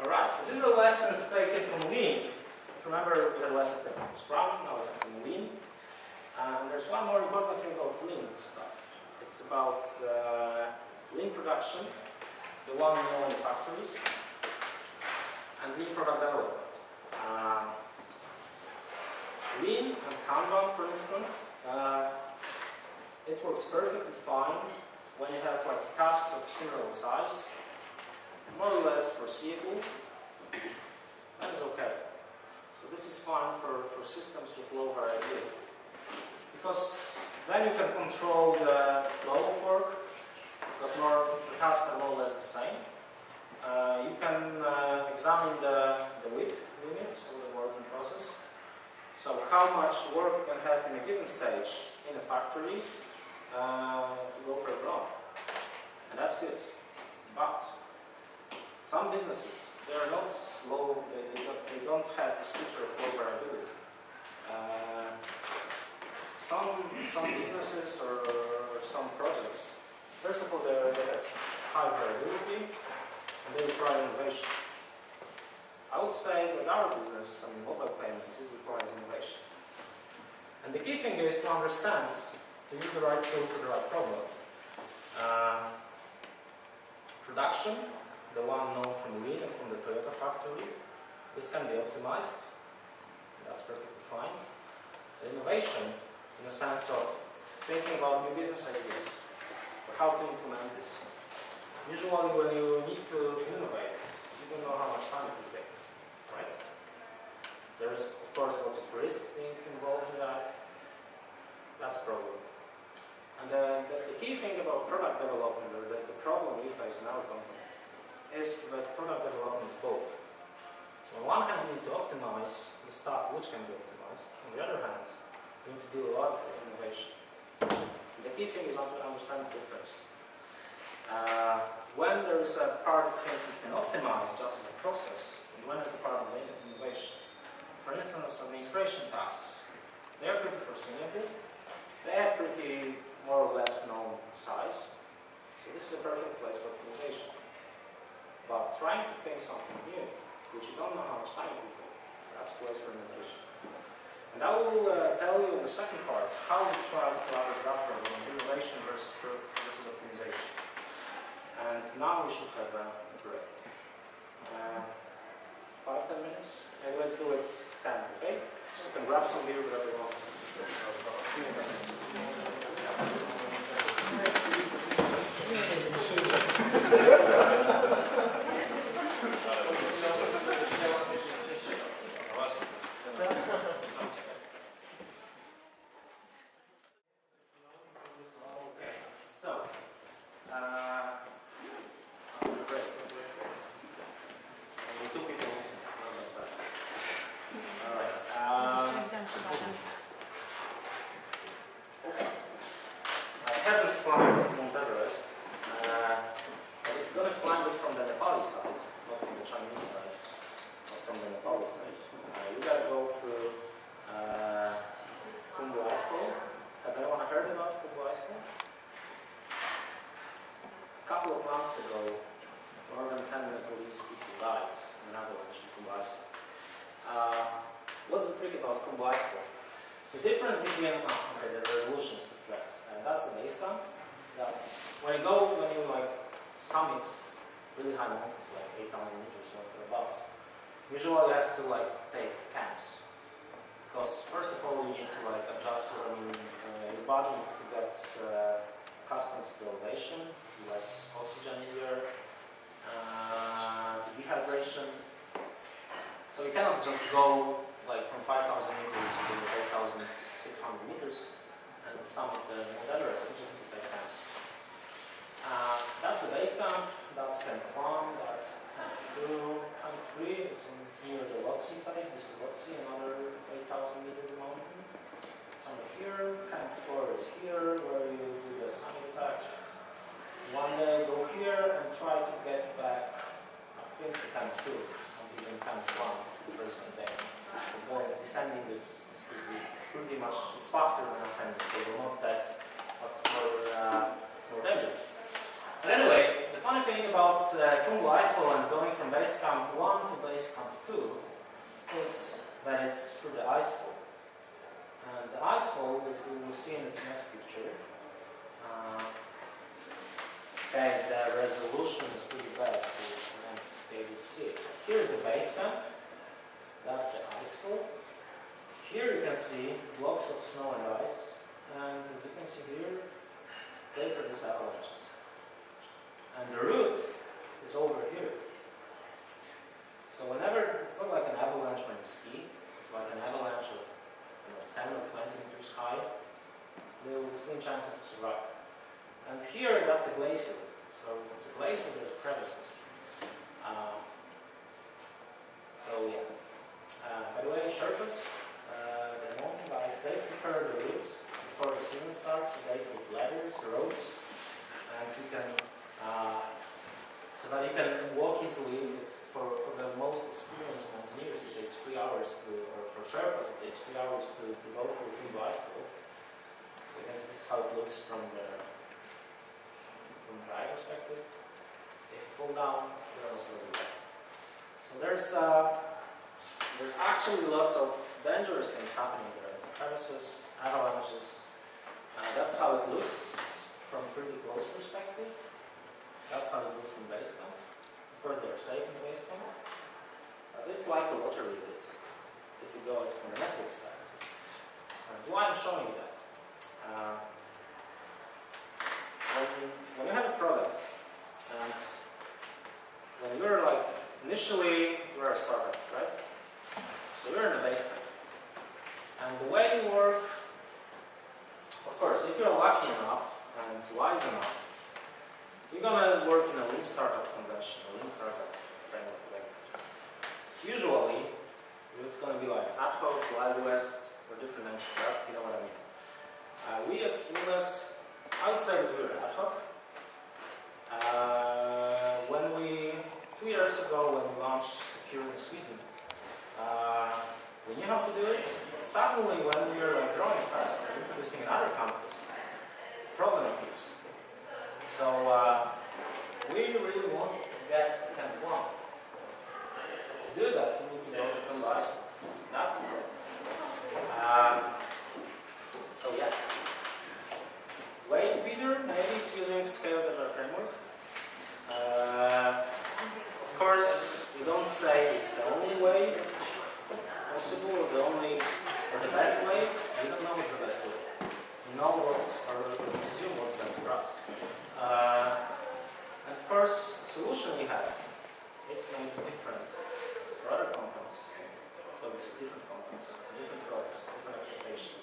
Alright, so these are lessons taken from Lean. If you remember, we had lessons taken from Scrum, now we have from Lean. And there's one more important thing about Lean stuff. It's about Lean production, the one known in factories, and Lean product development. Lean and Kanban, for instance, it works perfectly fine when you have like tasks of similar size, more or less foreseeable, that is okay. So this is fine for systems with low variability. Because then you can control the flow of work, because the tasks are more or less the same. You can examine the WIP limit, so the work in process. So how much work you can have in a given stage in a factory to go for a block. And that's good. But some businesses, they are not low, they don't have this feature of low variability. Some businesses or some projects, first of all, they have high variability and they require innovation. I would say that our business, I mean mobile payments, it requires innovation. And the key thing is to understand, to use the right tool for the right problem. Production, the one known from Lean and from the Toyota factory, this can be optimized. That's perfectly fine. The innovation, in the sense of thinking about new business ideas, or how to implement this. Usually when you need to innovate, you don't know how much time it will take, right? There is, of course, lots of risk being involved in that. That's a problem. And the key thing about product development, or the problem we face in our company, is that product development is both. So on one hand, you need to optimize the stuff which can be optimized. On the other hand, you need to do a lot of innovation. The key thing is to understand the difference. When there is a part of things which can optimize just as a process, and when is the part of innovation? For instance, administration tasks. They are pretty foreseeable. They have pretty more or less known size. So this is a perfect place for optimization. But trying to think something new, which you don't know how much time it will take, that's a place for innovation. And I will tell you in the second part how we try to address that problem of innovation versus optimization. And now we should have a break. 5-10 minutes? Maybe let's do it 10, okay? So you can grab some beer, whatever you want. See you in a minute. The difference between the resolutions to flat, that's the base camp. That's when you like summit really high mountains, like 8,000 meters or above. Usually you have to like take camps because first of all you need to like adjust your body needs to get accustomed to the elevation, less oxygen in the earth, dehydration. So you cannot just go like from 5,000 meters to 8,600 meters and summit the Mount Everest, you just need to take camps. That's the base camp, that's Camp 1, that's Camp 2, Camp 3, it's near the Łódź face, this is Łódź, another 8,000 meters mountain. Somewhere here, Camp 4 is here, where you do the summit attack. One day go here and try to get back, I think to Camp 2, and even Camp 1 the first day. Descending is pretty much, it's faster than ascending, so we're not that, but more dangerous. But anyway, the funny thing about Kungu icefall and going from base camp 1 to base camp 2 is that it's through the icefall. And the icefall, as we will see in the next picture, okay, the resolution is pretty bad, so you won't be able to see it. Here's the base camp, that's the icefall. Here you can see blocks of snow and ice, and as you can see here, they produce avalanches. And the route is over here. So whenever, it's not like an avalanche when you ski, it's like an avalanche of 10 or 20 meters high, with slim chances to survive. And here, that's the glacier. So if it's a glacier, there's crevices. So yeah. By the way, Sherpas, the mountain guides, they prepare the routes before the season starts. So they put ladders, ropes, and you can, so that you can walk easily. For the most experienced mountaineers, it takes 3 hours to, or for Sherpas, it takes 3 hours to go through the icefall. So I guess this is how it looks from the eye perspective. If you fall down, you're almost going to do that. So there's actually lots of dangerous things happening there. Crevices, avalanches. That's how it looks from pretty close perspective. That's how it looks from base camp. Of course, they're safe in the base camp. But it's like the lottery bit, if you go from the network side. Why I'm showing you that? When you have a product, and when you're like, initially you're a startup, right? So you're in the base camp. And the way you work, of course, if you're lucky enough and wise enough, you're gonna work in a lean startup convention, a lean startup framework. Usually, it's gonna be like ad hoc, Wild West, or different names for that, you know what I mean. We as Zwinnas, I would say that we were ad hoc. When 2 years ago, when we launched Secure in Sweden, we knew how to do it. But suddenly, when we were like growing fast and introducing in other countries, the problem appears. So we really wanted to get to Camp 1. To do that, you need to go to Camp icefall. That's the problem. So yeah. Way to be there, maybe it's using scaled agile framework. Of course, we don't say it's the only way possible, or the best way. We don't know what's the best way. We know or presume what's best for us. And of course, the solution we have, it may be different for other companies. So it's different companies, different products, different expectations.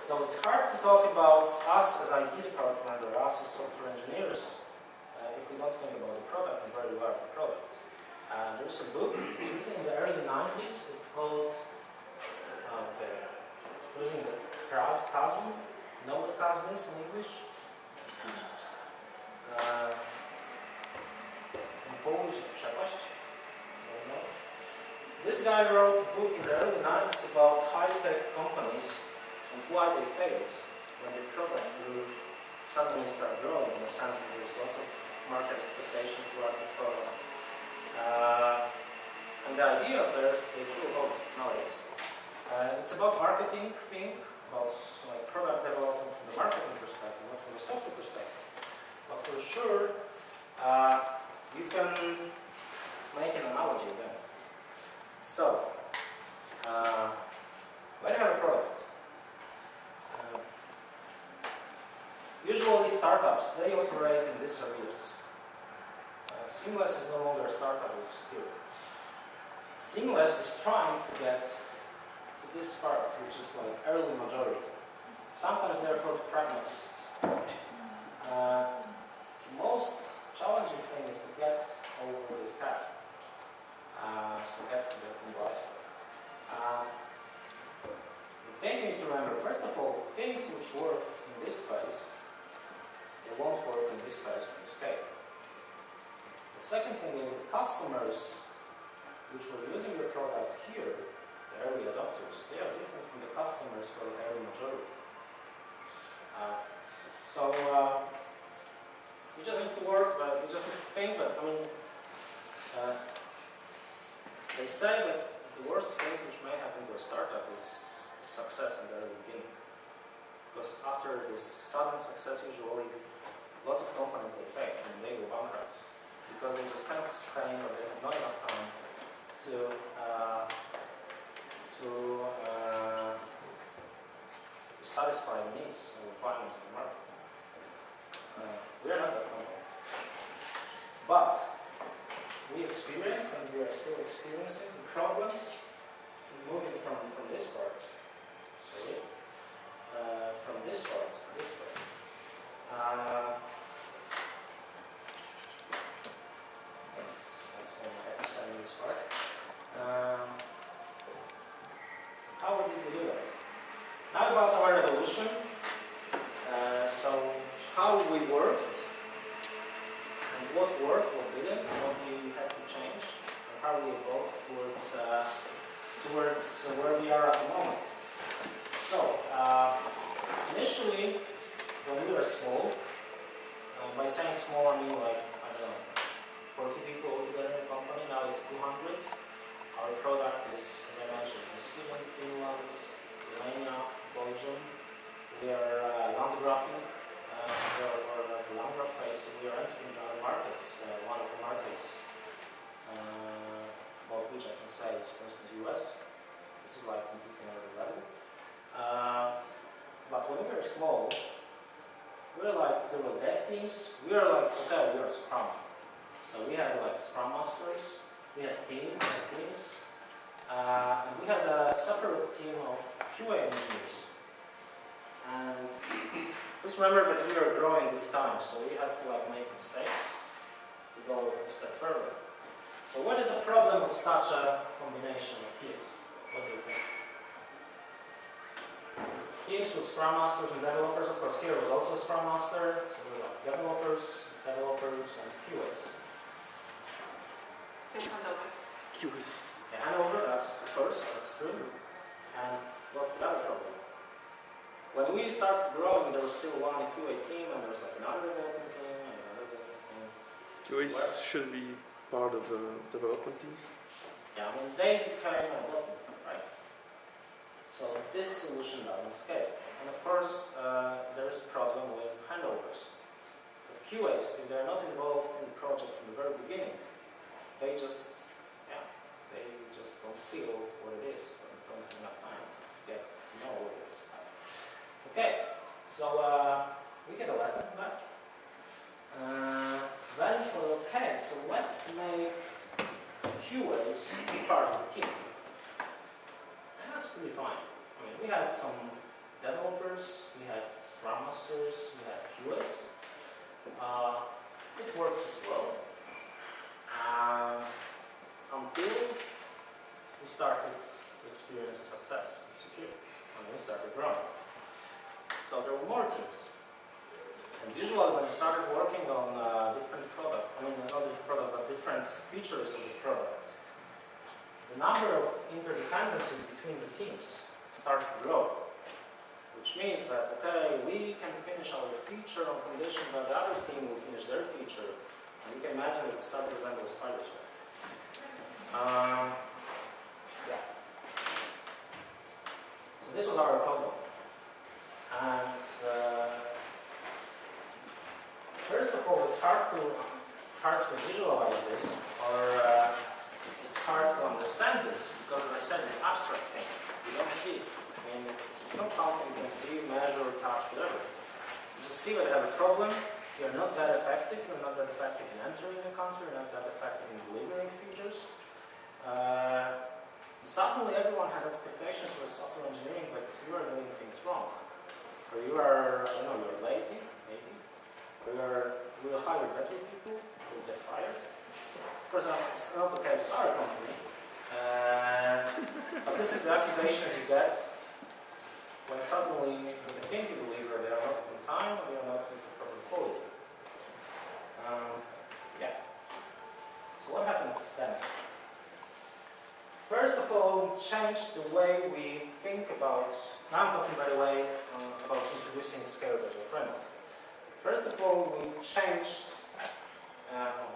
So it's hard to talk about us as IT department or us as software engineers if we don't think about the product and where we are with the product. There's a book, it's written in the early 90s, it's called, losing the chasm. You know what chasm is in English? In Polish it's przepaść. This guy wrote a book in the early 90s about high-tech companies and why they failed when their product will suddenly start growing, in the sense that there's lots of market expectations towards the product. And the ideas there, they still hold nowadays. It's about marketing thing, about like product development from the marketing perspective, not from the software perspective. But for sure, you can make an analogy then. So, when you have a product, usually startups, they operate in these areas. Seamless is no longer a startup with Secure. Seamless is trying to get to this part, which is like early majority. Sometimes they're called pragmatists. The most challenging thing is to get over this chasm. So get to the conviction. The thing you need to remember, first of all, things which work in this place, they won't work in this place when you scale. The second thing is the customers which were using your product here, the early adopters, they are different from the customers for the early majority. They say that the worst thing which may happen to a startup is success in the very beginning. Because after this sudden success, usually lots of companies they fail and they go bankrupt because they just can't sustain or they have not enough time to satisfy the needs and requirements of the market. We are not that company. But we experienced and we are still experiencing the problems moving from this part. Sorry. From this part to this part. That's when I have to send this part. How did we do that? Now about our evolution. So how we worked, and what worked, what didn't, what we had to change, and how we evolved towards where we are at the moment. So initially, when we were small, by saying small I mean like, I don't know, 40 people altogether in the company, now it's 200. Our product is, as I mentioned, in Sweden, Finland, Romania, Belgium. We are land grabbing, we are at the land grab phase, so we are entering other markets. One of the markets, about which I can say is, for instance, US. This is like competing at a level. But when we were small, we were like, there were dev teams, we were like, okay, we are Scrum. So we had like Scrum Masters, we had teams, and we had a separate team of QA engineers. And just remember that we were growing with time, so we had to like make mistakes to go a step further. So what is the problem of such a combination of teams? What do you think? Teams with Scrum Masters and developers, of course here was also a Scrum Master, so we were like developers, and QAs. Yeah, handover, that's of course, that's true. And what's the other problem? When we started growing, there was still one QA team, and there was like another development team, and another development team. QAs should be part of the development teams. Yeah, I mean, they became a bottleneck, right? So this solution doesn't scale. And of course, there is a problem with handovers. The QAs, if they're not involved in the project from the very beginning, they just don't feel what it is, or don't have enough time to get to know what it is. Okay, so we get a lesson from that. So let's make QAs part of the team. And that's pretty fine. I mean, we had some developers, we had Scrum Masters, we had QAs. It worked as well. Until we started to experience a success of security, and we started growing. So there were more teams. And usually when we started working on different product, I mean not different product, but different features of the product, the number of interdependencies between the teams started to grow. Which means that, okay, we can finish our feature on condition that the other team will finish their feature. And you can imagine it started to resemble a spider's web. Yeah. So this was our problem. And first of all, it's hard to visualize this, or it's hard to understand this, because as I said, it's abstract thing. You don't see it. I mean, it's not something you can see, measure, touch, whatever. You just see that you have a problem. You're not that effective. You're not that effective in entering the country. You're not that effective in delivering features. Suddenly, everyone has expectations for software engineering, but you are doing things wrong. Or you are, you're lazy, maybe. Or you will hire better people, you'll get fired. Of course, it's not the case with our company. But this is the accusations you get when suddenly you think you believe that they are not on time or they are not with the proper quality. Yeah. So what happened then? First of all, we changed the way we think about, now I'm talking by the way about introducing scalable as a framework. First of all, we changed,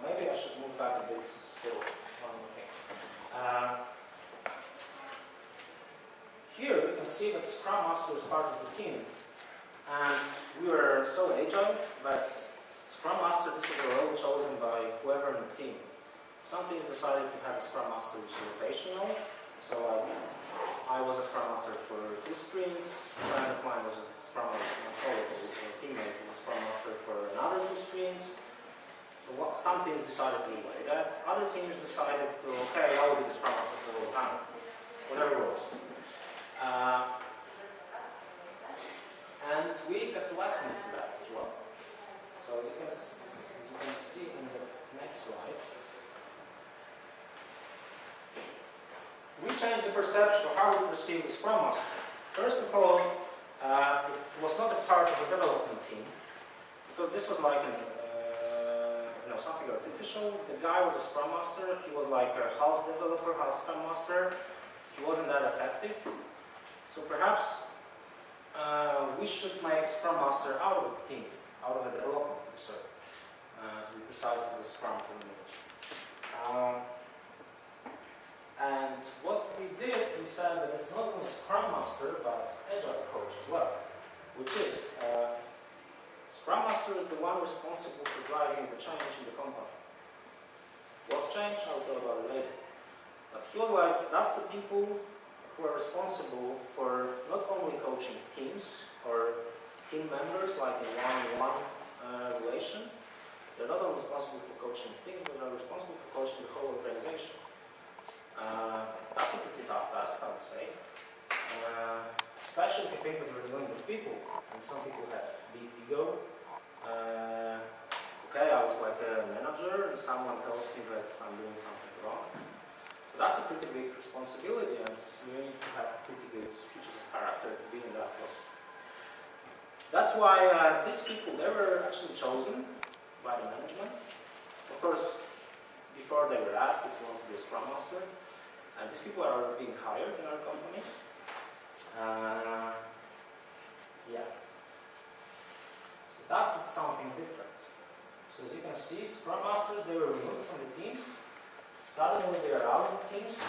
maybe I should move back a bit still, one more thing. Here you can see that Scrum Master is part of the team, and we were so agile that Scrum Master, this was a role chosen by whoever in the team. Some teams decided to have a Scrum Master which is rotational, so I was a Scrum Master for 2 sprints, a friend of mine was a Scrum Master, my colleague, a teammate was a Scrum Master for another 2 sprints. So some teams decided to do like that, other teams decided to, okay, I will be the Scrum Master for all time, whatever works. And we got the lesson from that as well. So as you can see in the next slide, we changed the perception of how we perceive the Scrum Master. First of all, it was not a part of the development team, because this was like something artificial. The guy was a Scrum Master. He was like a half developer, half Scrum Master. He wasn't that effective. So perhaps we should make Scrum Master out of the team, out of the development team, sorry, to be precise with the Scrum terminology. And what we did, we said that it's not only Scrum Master, but Agile Coach as well, which is Scrum Master is the one responsible for driving the change in the company. What change? I'll tell about it later. But he was like, that's the people who are responsible for not only coaching teams or team members, like in one-on-one relation. They're not only responsible for coaching teams, but they're responsible for coaching the whole organization. That's a pretty tough task, I would say. Especially if you think that you're dealing with people, and some people have big ego. Okay, I was like a manager, and someone tells me that I'm doing something wrong. So that's a pretty big responsibility, and you need to have pretty good features of character to be in that role. That's why these people, they were actually chosen by the management. Of course, before they were asked if they want to be a Scrum Master, and these people are being hired in our company. Yeah. So that's something different. So as you can see, Scrum Masters, they were removed from the teams. Suddenly they are out of the teams,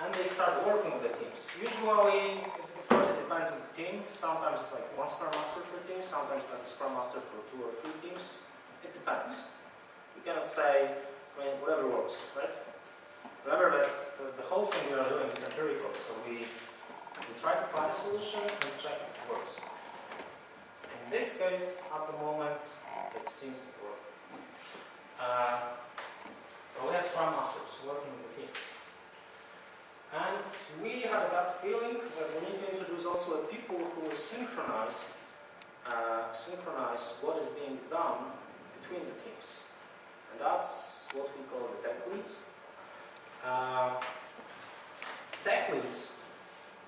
and they start working with the teams. Usually, of course, it depends on the team. Sometimes it's like 1 Scrum Master per team, sometimes like a Scrum Master for 2 or 3 teams. It depends. You cannot say, whatever works, right? Remember that the whole thing we are doing is empirical, so we try to find a solution and check if it works. In this case, at the moment, it seems to work. So we have Scrum Masters working with the teams. And we had a gut feeling that we need to introduce also people who will synchronize what is being done between the teams. And that's what we call the tech lead. Tech leads,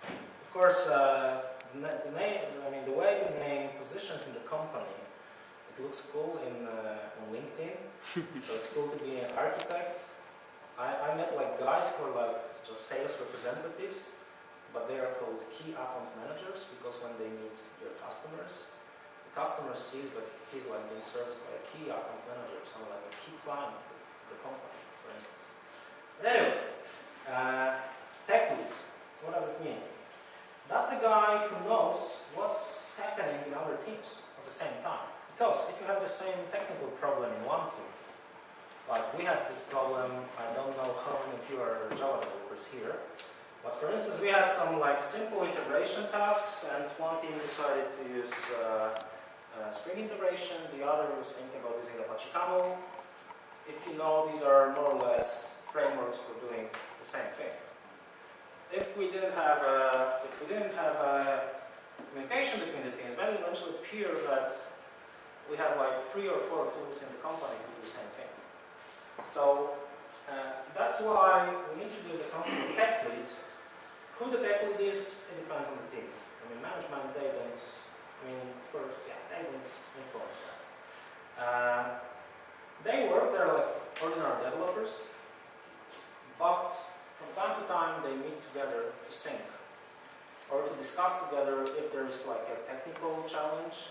of course, the way we name positions in the company, it looks cool on LinkedIn. So it's cool to be an architect. I met like guys who are like just sales representatives, but they are called key account managers because when they meet their customers, the customer sees that he's like being serviced by a key account manager, so like a key client to the company, for instance. But anyway, tech lead, what does it mean? That's the guy who knows what's happening in other teams at the same time. Because if you have the same technical problem in one team, like we had this problem, I don't know how many of you are Java developers here, but for instance we had some like simple integration tasks, and one team decided to use Spring integration, the other was thinking about using Apache Camel. If you know, these are more or less frameworks for doing the same thing. If we didn't have communication between the teams, then it eventually appear that we have like 3 or 4 tools in the company to do the same thing. So that's why we introduce the concept of tech lead. Who the tech lead is, it depends on the team. I mean, management, they don't, of course, yeah, they don't influence that. They're like ordinary developers, but from time to time they meet together to sync or to discuss together if there is like a technical challenge.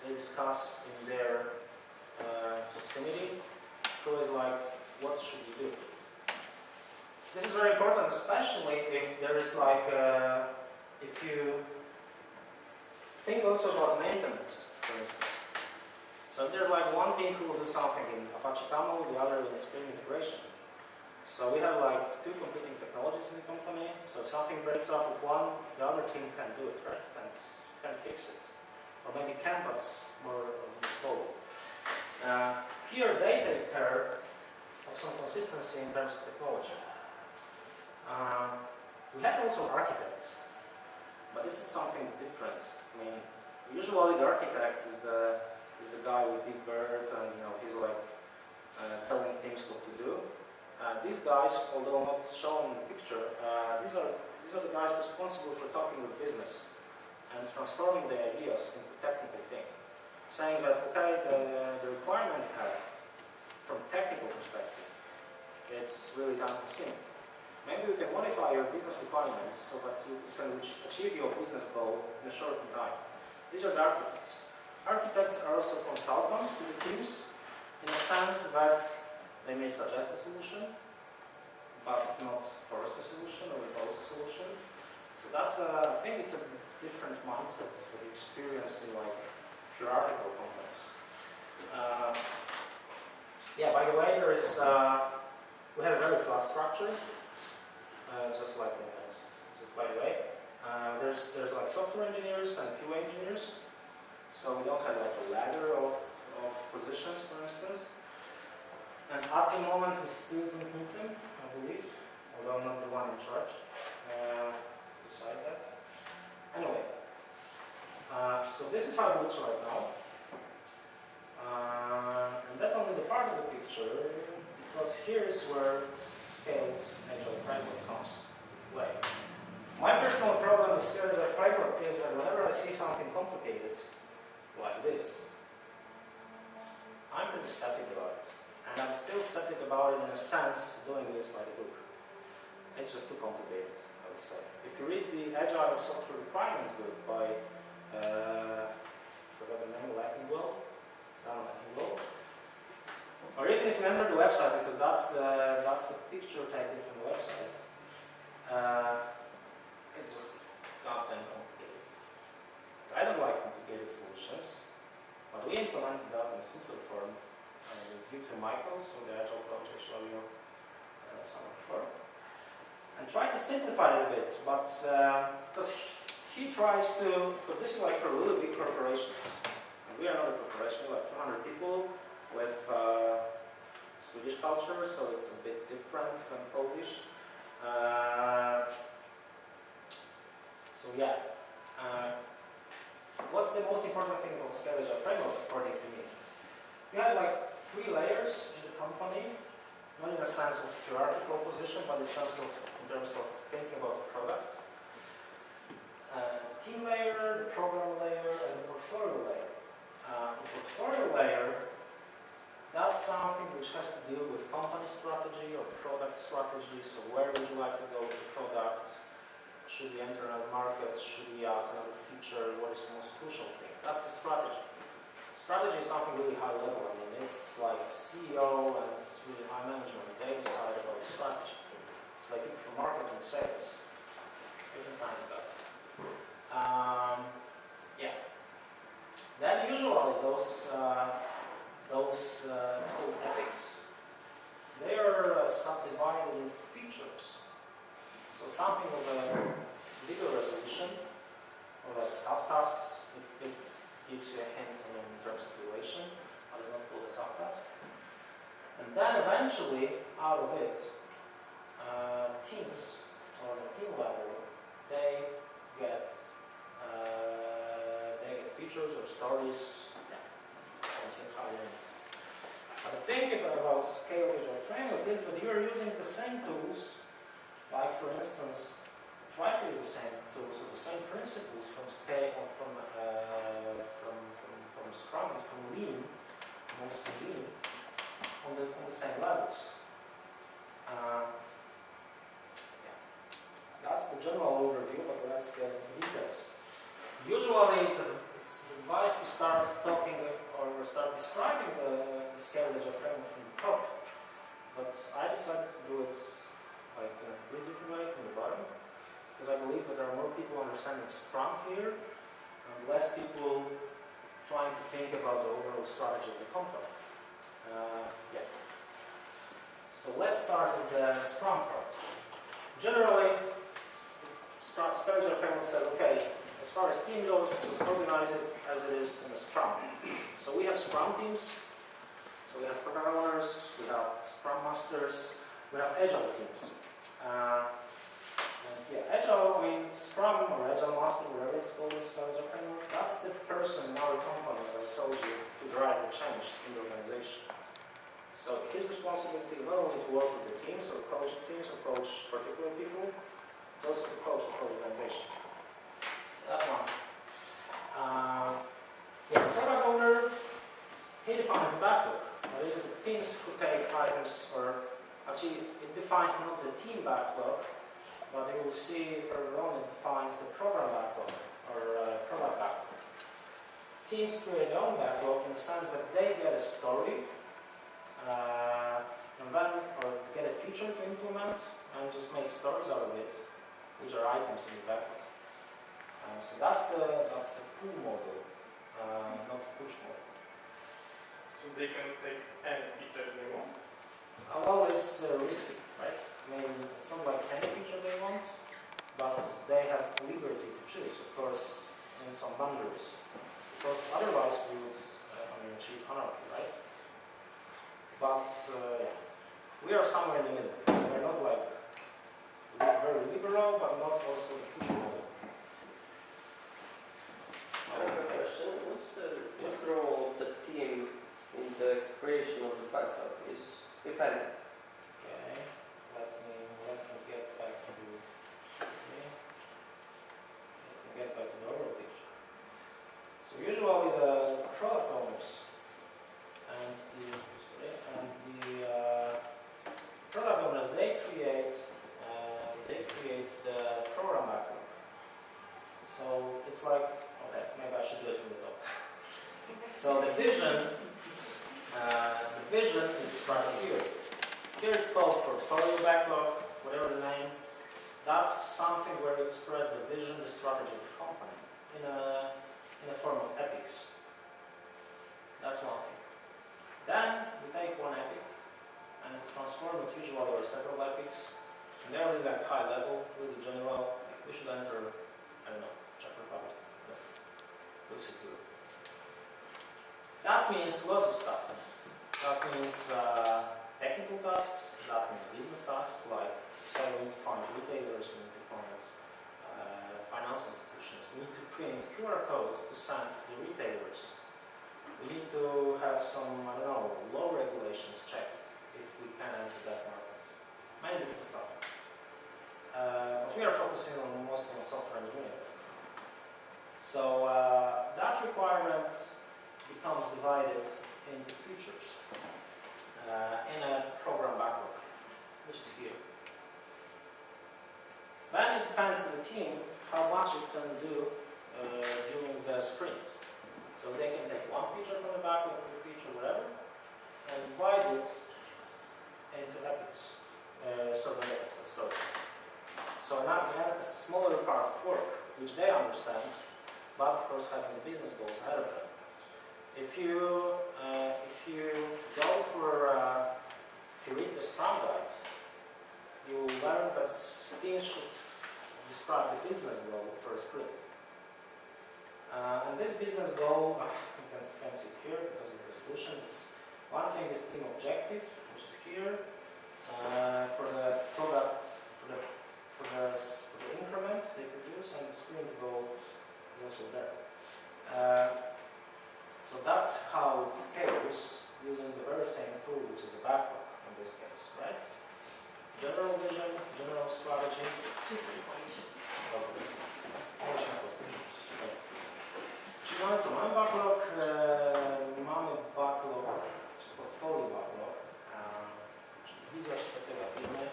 They discuss in their proximity who is like, what should we do? This is very important, especially if there is like, if you think also about maintenance, for instance. So there's like one team who will do something in Apache Camel, the other in Spring integration. So we have like two competing technologies in the company. So if something breaks up with one, the other team can do it, right? Can fix it. Or maybe can, but more slowly. Here they take care of some consistency in terms of technology. We have also architects, but this is something different. I mean, usually the architect is the guy with big bird, and he's like telling teams what to do. These guys, although not shown in the picture, these are the guys responsible for talking with business and transforming the ideas into technical thing. Saying that, okay, the requirement you have from technical perspective, it's really time consuming. Maybe you can modify your business requirements so that you can achieve your business goal in a short time. These are the architects. Architects are also consultants to the teams in a sense that they may suggest a solution, but not force a solution or impose a solution. So that's I think it's a different mindset that you experience in like hierarchical companies. Yeah, by the way, there is we have a very flat structure, just by the way. There's like software engineers and QA engineers, so we don't have like a ladder of positions, for instance. And at the moment, we still don't need them, I believe, although I'm not the one in charge. Beside that. Anyway, so this is how it looks right now. And that's only the part of the picture, because here is where scaled agile framework comes into play. My personal problem with scaled agile framework is that whenever I see something complicated, like this, I'm pretty static about it. And I'm still static about it in a sense, doing this by the book. It's just too complicated, I would say. If you read the Agile Software Requirements book by, I forgot the name, Dan Leffingwell, or even if you enter the website, because that's the picture taken from the website, it just got them complicated. I don't like complicated solutions, but we implemented that in a simpler form due to Michael, so the Agile approach I showed you somewhere before. And try to simplify it a bit, but because he tries to, because this is like for really big corporations. And we are not a corporation, we have 200 people with Swedish culture, so it's a bit different than Polish. So yeah, what's the most important thing about scaled agile framework according to me? You have like 3 layers in the company, not in a sense of hierarchical position, but in terms of thinking about the product. The team layer, the program layer, and the portfolio layer. The portfolio layer, that's something which has to do with company strategy or product strategy. So where would you like to go with the product? Should we enter another market? Should we add another feature? What is the most crucial thing? That's the strategy. Strategy is something really high level. I mean, it's like CEO and it's really high management. They decide about the strategy. It's like people from marketing, sales, different kinds of guys. Yeah. Then usually those it's called epics. They are subdivided into features. So something of a bigger resolution, or like subtasks, if it gives you a hint in terms of duration, but it's not called a subtask. And then eventually, out of it, teams, or the team level, they get features or stories, something higher in it. But the thing about scaled agile framework is that you are using the same tools, like for instance, try to use the same tools or the same principles from scale, from Scrum and from Lean, mostly Lean, on the same levels. Yeah. That's the general overview, but let's get into details. Usually, it's advised to start talking or start describing the scaled agile framework from the top, but I decided to do it like in a completely different way from the bottom, because I believe that there are more people understanding Scrum here and less people trying to think about the overall strategy of the company. Yeah. So let's start with the Scrum part. Generally, strategy framework says, okay, as far as team goes, just organize it as it is in a Scrum. So we have Scrum teams, so we have program owners, we have Scrum masters, we have Agile teams. And yeah, Agile, I mean, Scrum or Agile master, whatever it's called in strategy framework, that's the person in our company, as I told you, to drive the change in the organization. So his responsibility is not only to work with the teams or coach particular people, it's also to coach the whole organization. So that's one. Yeah, the product owner, he defines the backlog. That is the teams who take items, or actually it defines not the team backlog, but you will see further on it defines the program backlog or product backlog. Teams create their own backlog in the sense that they get a story and then get a feature to implement and just make stories out of it, which are items in the backlog. So that's the pull model, not the push model. So they can take any feature they want? Well, it's risky, right? I mean, it's not like any feature they want, but they have liberty to choose, of course, in some boundaries. Because otherwise we would achieve anarchy, right? But yeah, we are somewhere in the middle. We're not like very liberal, but not also the push model. I have a question. What's the role of the team in the creation of the backlog, if any? Okay, let me get back to the overall picture. So usually the product owners and the product owners, they create the program backlog. So it's like, okay, maybe I should do it from the top. So the vision is described here. Here it's called portfolio backlog, whatever the name. That's something where you express the vision, the strategy of the company in a form of epics. That's one thing. Then we take one epic and it's transformed into usually or several epics. And they're really like high level, really general. Like we should enter, I don't know, Czech Republic. Looks good. That means lots of stuff. That means technical tasks, that means business tasks, like we need to find retailers, we need to find finance institutions, we need to print QR codes to send to the retailers. We need to have some, I don't know, law regulations checked if we can enter that market. Many different stuff. But we are focusing mostly on software engineering. So that requirement becomes divided into features in a program backlog, which is here. Then it depends on the team how much it can do during the sprint. So they can take one feature from the backlog, a feature, whatever, and divide it into epics, certain epics, but stories. So now we have a smaller part of work, which they understand, but of course having the business goals ahead of them. If you go for, if you read the Scrum guide, you learn that teams should describe the business goal for a sprint. And this business goal, you can see it here because of the resolution. One thing is team objective, which is here. For the product, for the increment they produce, and the sprint goal is also there. So that's how it scales using the very same tool, which is a backlog in this case, right? General vision, general strategy. Czyli mamy co? Mamy backlog, czy portfolio backlog, czyli wizja czy strategia firmy.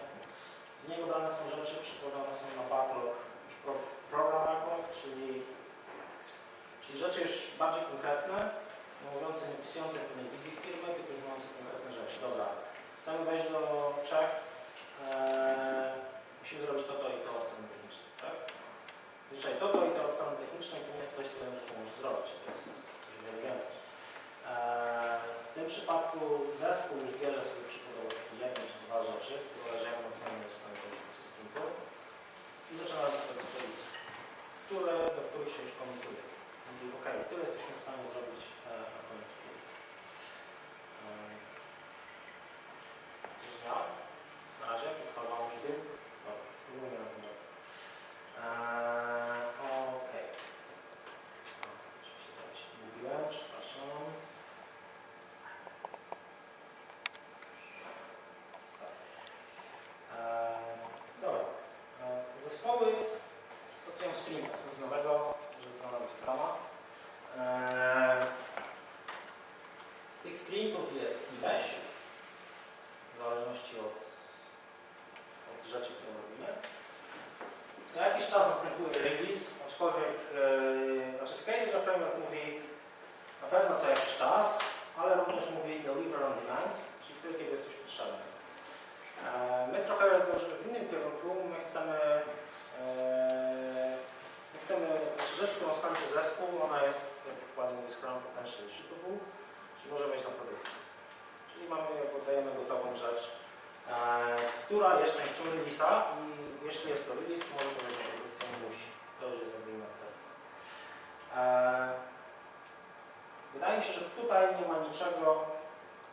Z niego dane są rzeczy, przykładane są na backlog, już program backlog, czyli rzeczy już bardziej konkretne, nie mówiące, nie opisujące pewnej wizji firmy, tylko już mówiące konkretne rzeczy. Dobra, chcemy wejść do Czech, musimy zrobić to i to od strony technicznej, tak? Zazwyczaj to i to od strony technicznej to nie jest coś, co język może zrobić, to jest coś wiele więcej. W tym przypadku zespół już bierze sobie przykładowo takie jedno czy dwa rzeczy, zależy jak oceniamy w sprintu i zaczyna robić sobie stories, do których się już komunikuje. Mówi, ok, tyle jesteśmy w stanie zrobić na koniec sprintu. Na razie poskładał się dym. Dobra, spróbujmy na tym. Okej. Oczywiście teraz się gubiłem, przepraszam. Dobra. Zespoły pracują w sprintach. Nic nowego, rzecz znana ze Scruma. Tych sprintów jest ileś, w zależności od rzeczy, które robimy. Co jakiś czas następuje release, aczkolwiek znaczy Scale Framework mówi na pewno co jakiś czas, ale również mówi deliver on demand, czyli wtedy, kiedy jest coś potrzebne. My trochę w innym kierunku, my chcemy rzecz, którą skończy zespół, ona jest, jak dokładnie mówi Scrum, potentially shippable, czyli może wejść na produkcję. Czyli oddajemy gotową rzecz, która jest częścią release'a i jeśli jest to release, to może powiedzieć, że produkcja nie musi. To już jest inna kwestia. Wydaje mi się, że tutaj nie ma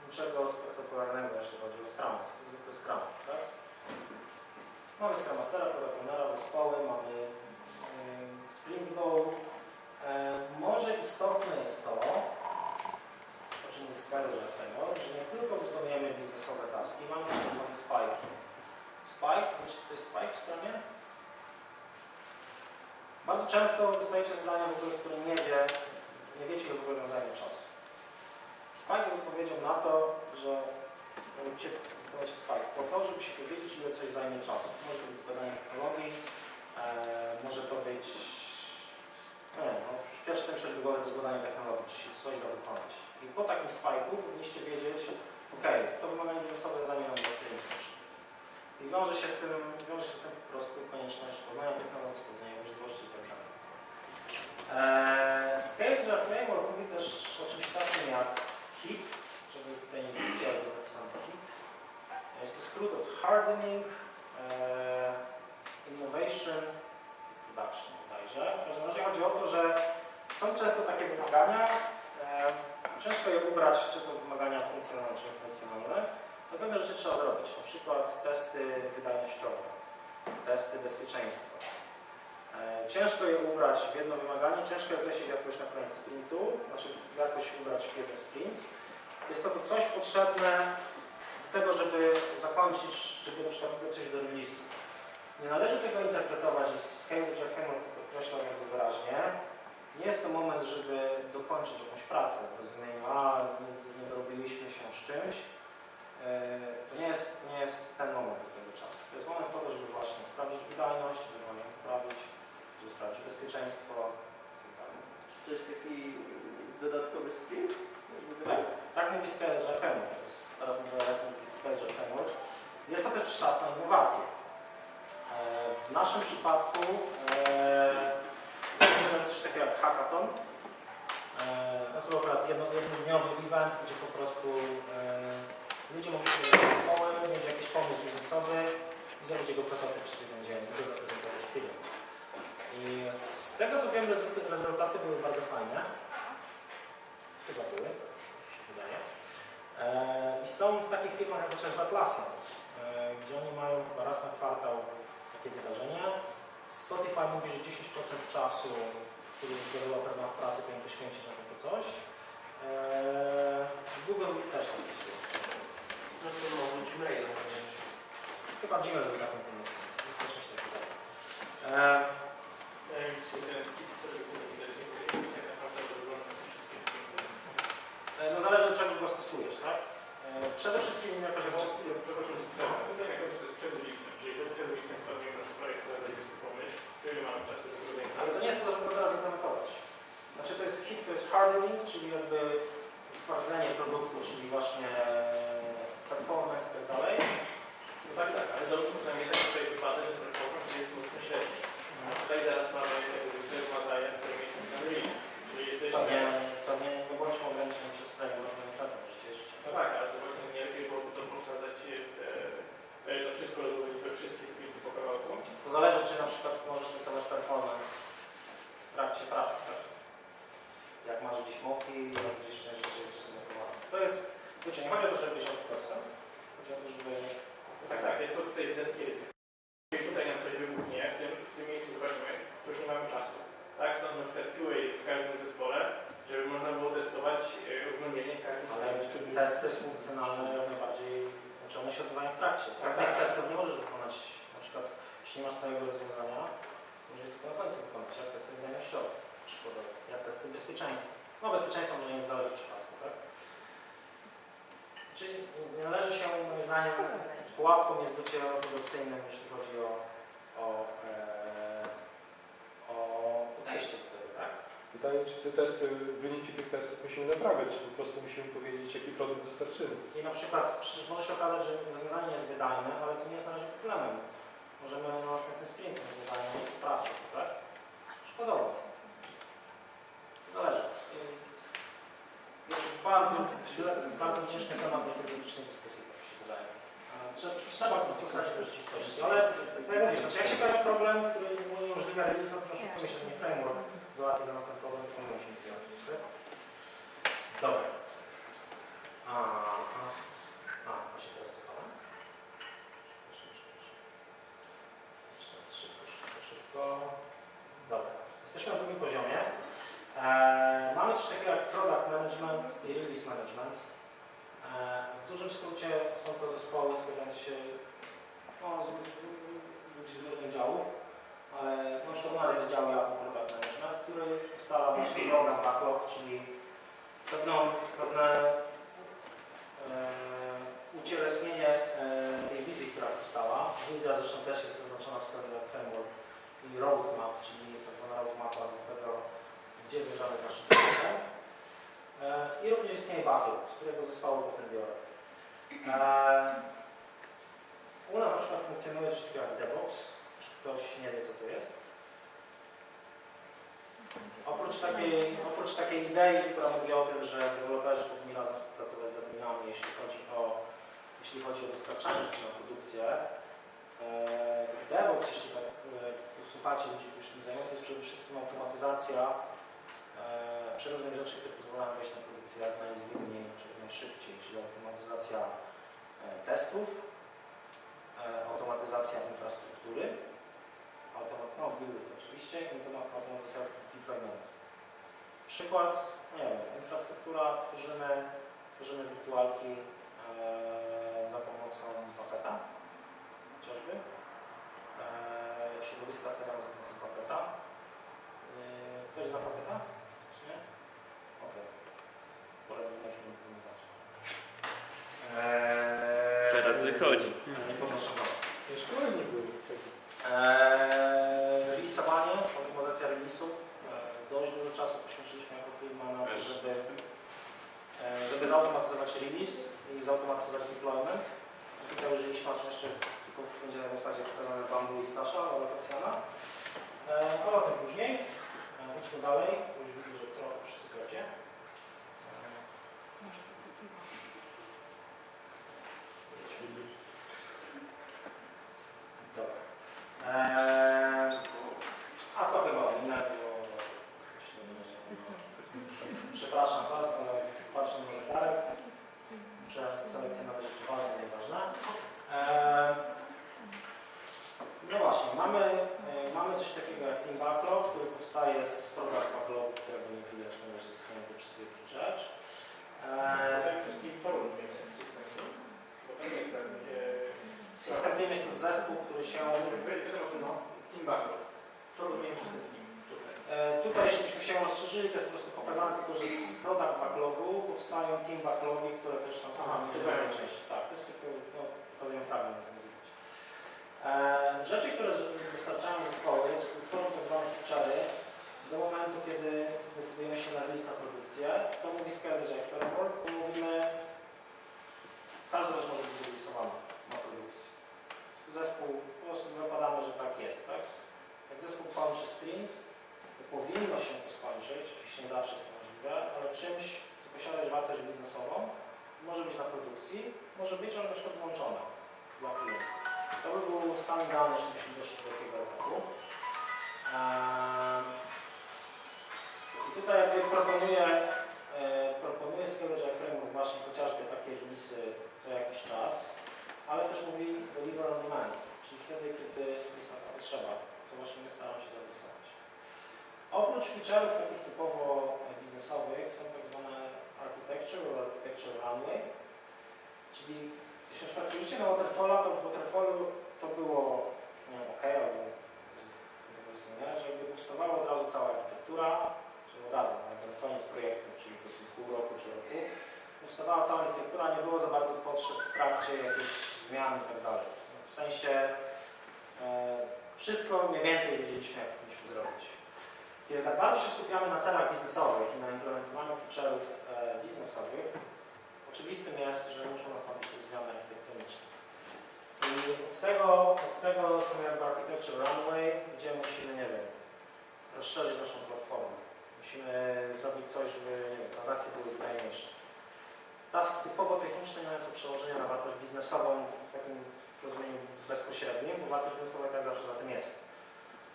niczego spektakularnego, jeśli chodzi o Scrum. Jest to zwykły Scrum, tak? Mamy Scrum Mastera, Product Ownera, zespoły, mamy Sprint Goal. Może istotne jest to, o czym mówi Framework, że nie tylko wykonujemy biznesowe taski, mamy też tzw. spike. Spike, wiecie co to jest spike w stronie? Bardzo często dostajecie zadania, w ogóle, które nie wiecie, ile w ogóle zajmie czasu. Spike jest odpowiedzią na to, że wykonujecie spike po to, żeby się dowiedzieć, ile coś zajmie czasu. Może to być zbadanie technologii, może to być, nie wiem, pierwsze co mi przychodzi do głowy to zbadanie technologii, czy się coś da wykonać. I po takim spike'u powinniście wiedzieć, ok, to wymaganie biznesowe zajmie nam 2 minut. I wiąże się z tym po prostu konieczność poznania technologii, sprawdzenia możliwości itd. Scale Framework mówi też o czymś takim jak HIP, żeby tutaj nie widzieli, to napisane HIP. Jest to skrót od Hardening, Innovation, Production bodajże. W każdym razie chodzi o to, że są często takie wymagania, ciężko je ubrać, czy to wymagania funkcjonalne, czy niefunkcjonalne. To pewne rzeczy trzeba zrobić, na przykład testy wydajnościowe, testy bezpieczeństwa. Ciężko je ubrać w jedno wymaganie, ciężko określić jakoś na koniec sprintu, znaczy jakoś ubrać w jeden sprint. Jest to coś potrzebne do tego, żeby zakończyć, żeby na przykład coś do release'u. Nie należy tego interpretować, że Scale Framework podkreśla bardzo wyraźnie. Nie jest to moment, żeby dokończyć jakąś pracę, w rozumieniu, nie dorobiliśmy się z czymś. To nie jest ten moment do tego czasu. To jest moment po to, żeby właśnie sprawdzić wydajność, ewentualnie poprawić, żeby sprawdzić bezpieczeństwo itd. To jest taki dodatkowy sprint? Tak mówi Scale Framework. Teraz mówię, jak mówi Scale Framework. Jest to też czas na innowacje. W naszym przypadku mamy coś takiego jak hackathon. To akurat jednodniowy event, gdzie po prostu ludzie mogą sobie zrobić zespoły, mieć jakiś pomysł biznesowy i zrobić jego prototyp przez jeden dzień i go zaprezentować w filmie. I z tego co wiem, rezultaty były bardzo fajne. Chyba były, mi się wydaje. I są w takich firmach jak chociażby Atlassian, gdzie oni mają chyba raz na kwartał takie wydarzenia. Spotify mówi, że 10% czasu, który deweloper ma w pracy, powinien poświęcić na takie coś. Google też to stosuje. No to może Gmail. Chyba Gmail był takim pomysłem. Też mi się tak wydaje. No zależy od czego go stosujesz, tak? Przede wszystkim jakoś... Przepraszam, tutaj jak to jest przed releasem, czyli przed releasem wpadnie nasz projekt, zaraz sobie pomysł, który mamy czasu do tego. Ale to nie jest po to, żeby go teraz implementować. Znaczy to jest HIP, to jest hardening, czyli jakby twardzenie produktu, czyli właśnie performance i tak dalej. No tak, ale załóżmy przynajmniej tak tutaj wypadek, że performance jest mocno średni. A tutaj zaraz mamy tego, że tutaj ma zajęć, które mieć ten release. Czyli jesteśmy... Pewnie nie bądźmy ograniczeni przez framework, to niestety możecie życie. No tak, ale to właśnie nie lepiej byłoby to posadzać w te... To wszystko rozłożyć we wszystkie skrypty po kawałku. To zależy, czy na przykład możesz wystawiać performance w trakcie pracy, tak? Jak masz gdzieś moki, jak gdzieś część rzeczy jest stosowane. To jest, wiecie, nie chodzi o to, żeby być ortodoksem, chodzi o to, żeby... No tak, ja tylko tutaj widzę takie ryzyko. Jeżeli tutaj nam coś wybuchnie, w tym miejscu zobaczymy, to już nie mamy czasu. Tak, stąd na przykład QA jest w każdym zespole, żeby można było testować równomiernie w każdym Ale zespole. testy funkcjonalne jak najbardziej, znaczy one się odbywają w trakcie. Pewnych testów nie możesz wykonać, na przykład jeśli nie masz całego rozwiązania, możesz tylko na końcu wykonać, jak testy wydajnościowe, przykładowo, jak testy bezpieczeństwa. No bezpieczeństwo może nie zależy w przypadku, tak? Czyli nie należy się, moim zdaniem, pułapką jest bycie ortodoksyjnym, jeśli chodzi o podejście do tego, tak? Pytanie, czy te testy, wyniki tych testów musimy naprawiać, czy po prostu musimy powiedzieć, jaki produkt dostarczymy. I na przykład przecież może się okazać, że rozwiązanie nie jest wydajne, ale to nie jest na razie problemem. Możemy na następny sprint rozwiązanie poprawić, tak? Przykładowo. To zależy. Jest to bardzo ciężki temat do filozoficznej dyskusji, tak się wydaje. Trzeba dostać do rzeczywistości, ale tak jak mówisz, jak się pojawia problem, który umożliwia release, no to proszę pomyśleć, że nie framework załatwi za nas ten problem, to my musimy działać, tak? Dobra. Właśnie teraz słuchamy. Szybko. Dobra. Jesteśmy na drugim poziomie. Mamy coś takiego jak product management i release management. W dużym skrócie są to zespoły składające się z ludzi z różnych działów, ale na przykład u nas jest dział Java Product Management, który ustala właśnie program backlog, czyli pewne ucieleśnienie tej wizji, która powstała. Wizja zresztą też jest zaznaczona w składzie jak framework i roadmap, czyli tak zwana roadmapa do tego, gdzie zmierzamy w naszym projektem. I również istnieje backlog, z którego zespołu potem biorę. U nas na przykład funkcjonuje coś takiego jak DevOps. Czy ktoś nie wie, co to jest? Oprócz takiej idei, która mówi o tym, że deweloperzy powinni razem współpracować z adminami, jeśli chodzi o dostarczanie rzeczy na produkcję, DevOps, jeśli tak słuchacie ludzi, którzy się tym zajmują, to jest przede wszystkim automatyzacja przeróżnych rzeczy, które pozwalają wejść na produkcję jak najzwinniej, czy jak najszybciej, czyli automatyzacja testów, automatyzacja infrastruktury, buildów oczywiście, i automatyzacja deploymentu. Przykład, nie wiem, infrastruktura, tworzymy wirtualki za pomocą paketa, chociażby. Środowiska stawiamy za pomocą paketa. Ktoś zna paketa? Czy nie? Okej. Polecę znać, że nie znać. Teraz wychodzi. Nie podnoszę go. Jeszcze nie było. Releasowanie, automatyzacja release'ów. Dość dużo czasu poświęciliśmy jako firma na to, żeby zautomatyzować release i zautomatyzować deployment. Tutaj użyliśmy oczywiście, tylko będzie na zasadzie pokazane Bamboo i Stasha, ale Tasjana. Ale o tym później. Idźmy dalej, już widzę, że trochę przysypiacie. Dobra. A to chyba inne, bo przepraszam Was, ale patrzę na zegarek. Muszę selekcjonować rzeczy ważne, nieważne. No właśnie, mamy coś takiego jak Team Backlog, który powstaje z product backlogu, którego nie widać, ponieważ zasunięty przez jakiś rzecz. Tutaj wszystkich forum system, bo to nie jest tak, System Team jest to zespół, który się... Team Backlog. Co rozumiem przez ten team? Tutaj, jeśli byśmy się rozszerzyli, to jest po prostu pokazane tylko, że z product backlogu powstają Team Backlogi, które też tam są zmienione części. Tak, to jest tylko, pokazuję fragment, jak mówić. Rzeczy, które dostarczają zespoły, tworzą tak zwane feature'y do momentu, kiedy decydujemy się na release na produkcję. To mówi Scalable jak framework, bo mówimy, każda rzecz może być zreleasowana na produkcji. skończy sprint, to powinno się to skończyć, oczywiście nie zawsze jest to możliwe, ale czymś, co posiada już wartość biznesową, może być na produkcji, może być ale na przykład włączone dla klienta. To by był stan idealny, jeśli doszli do takiego etapu. I tutaj jakby proponuję Scheduler Framework właśnie chociażby takie release'y co jakiś czas, ale też mówi deliver on demand, czyli wtedy, kiedy jest taka potrzeba, co właśnie my staramy się zastosować. Oprócz feature'ów takich typowo biznesowych są tak zwane architecture lub architecture runway, czyli jeśli na przykład spojrzycie na waterfalla, to w waterfallu to było, nie wiem, OK, albo nie, że jakby powstawała od razu cała architektura, czyli od razu, na koniec projektu, czyli po pół roku czy roku, powstawała cała architektura, nie było za bardzo potrzeb w trakcie jakichś zmian i tak dalej. W sensie wszystko mniej więcej wiedzieliśmy, jak powinniśmy zrobić. Kiedy tak bardzo się skupiamy na celach biznesowych i na implementowaniu feature'ów biznesowych, oczywistym jest, że muszą nastąpić te zmiany architektoniczne. I od tego są jakby architecture runway, gdzie musimy, nie wiem, rozszerzyć naszą platformę. Musimy zrobić coś, żeby transakcje były wydajniejsze. Taski typowo techniczne nie mają co przełożenia na wartość biznesową w takim rozumieniu bezpośrednim, bo wartość biznesowa tak zawsze za tym jest.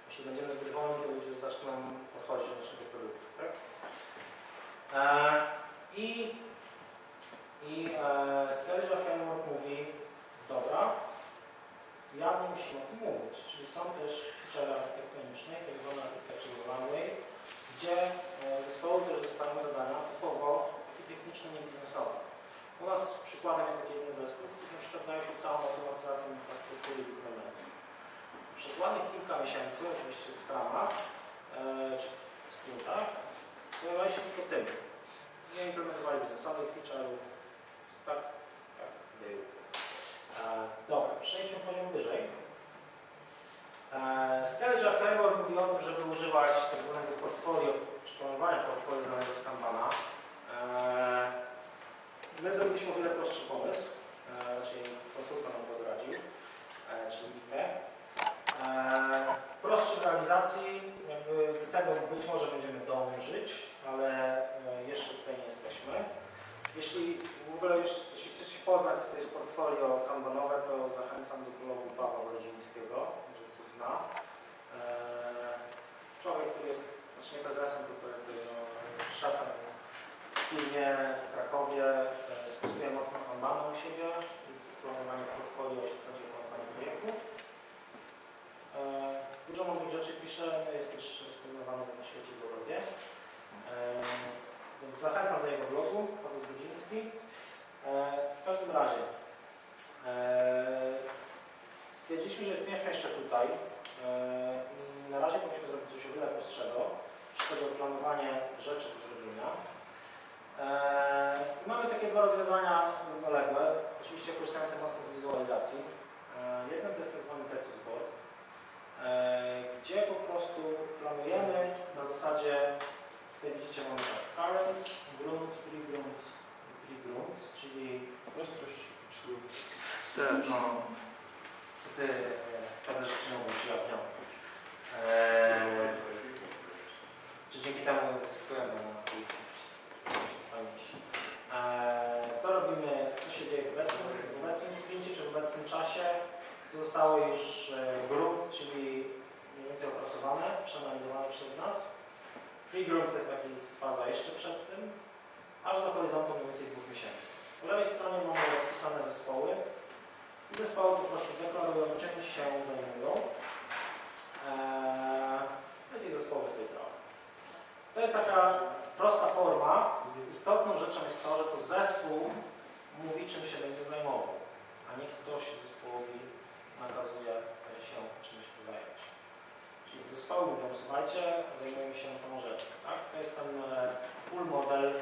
Jeśli będziemy zbyt wolni, to ludzie zaczną podchodzić do naszego produktu. Tak? Scheduler Framework mówi, dobra, jawnie musimy o tym mówić, czyli są też feature architektoniczne, tak zwane architecture runway, gdzie zespoły też dostają zadania typowo techniczne, nie biznesowe. U nas przykładem jest taki jeden zespół, który na przykład zajął się całą automatyzacją infrastruktury i deploymentu. Przez ładnych kilka miesięcy, oczywiście w Scrumach czy w sprintach, zajmowali się tylko tym. Nie implementowali biznesowych feature'ów. Tak było. Dobra, przejdźmy poziom wyżej. Scheduler Framework mówi o tym, żeby używać tak zwanego portfolio, czy planowania portfolio znanego z Kanbana. My zrobiliśmy o wiele prostszy pomysł, czyli konsultant nam go doradził, czyli IP. Prostszy w realizacji, jakby do tego być może będziemy dążyć, ale jeszcze tutaj nie jesteśmy. Jeśli chcecie poznać, co to jest portfolio kanbanowe, to zachęcam do blogu Pawła Rodzińskiego, jeżeli ktoś zna. Człowiek, który jest znaczy nie prezesem, tylko jakby szefem w firmie w Krakowie, stosuje mocno kanbana u siebie i planowanie portfolio, jeśli chodzi o planowanie projektów. Dużo mądrych rzeczy pisze, jest też rozpoznawany na świecie w Europie. Więc zachęcam do jego blogu, Paweł Grudziński. W każdym razie stwierdziliśmy, że jesteśmy jeszcze tutaj i na razie powinniśmy zrobić coś o wiele prostszego, jeśli chodzi o planowanie rzeczy do zrobienia. Mamy takie dwa rozwiązania równoległe, oczywiście korzystające mocno z wizualizacji. Jednym to jest tak zwany Tetris board, gdzie po prostu planujemy na zasadzie, tutaj widzicie, mamy tak, current, grunt, pre-grunt, czyli no, niestety pewne rzeczy mogą być ujawnione. Czy dzięki temu zyskujemy na fajniejsi. Co robimy, co się dzieje w obecnym sprincie, czy w obecnym czasie, co zostało już grunt, czyli mniej więcej opracowane, przeanalizowane przez nas. Pre-grunt to jest taka faza jeszcze przed tym, aż do horyzontu mniej więcej 2 miesięcy. Po lewej stronie mamy rozpisane zespoły i zespoły po prostu deklarują, czym się zajmują. Takich zespołów z tej prawa. To jest taka prosta forma. Istotną rzeczą jest to, że to zespół mówi, czym się będzie zajmował, a nie ktoś zespołowi nakazuje się czymś zająć. Czyli zespoły mówią, słuchajcie, zajmujemy się tą rzeczą. Tak? To jest ten full model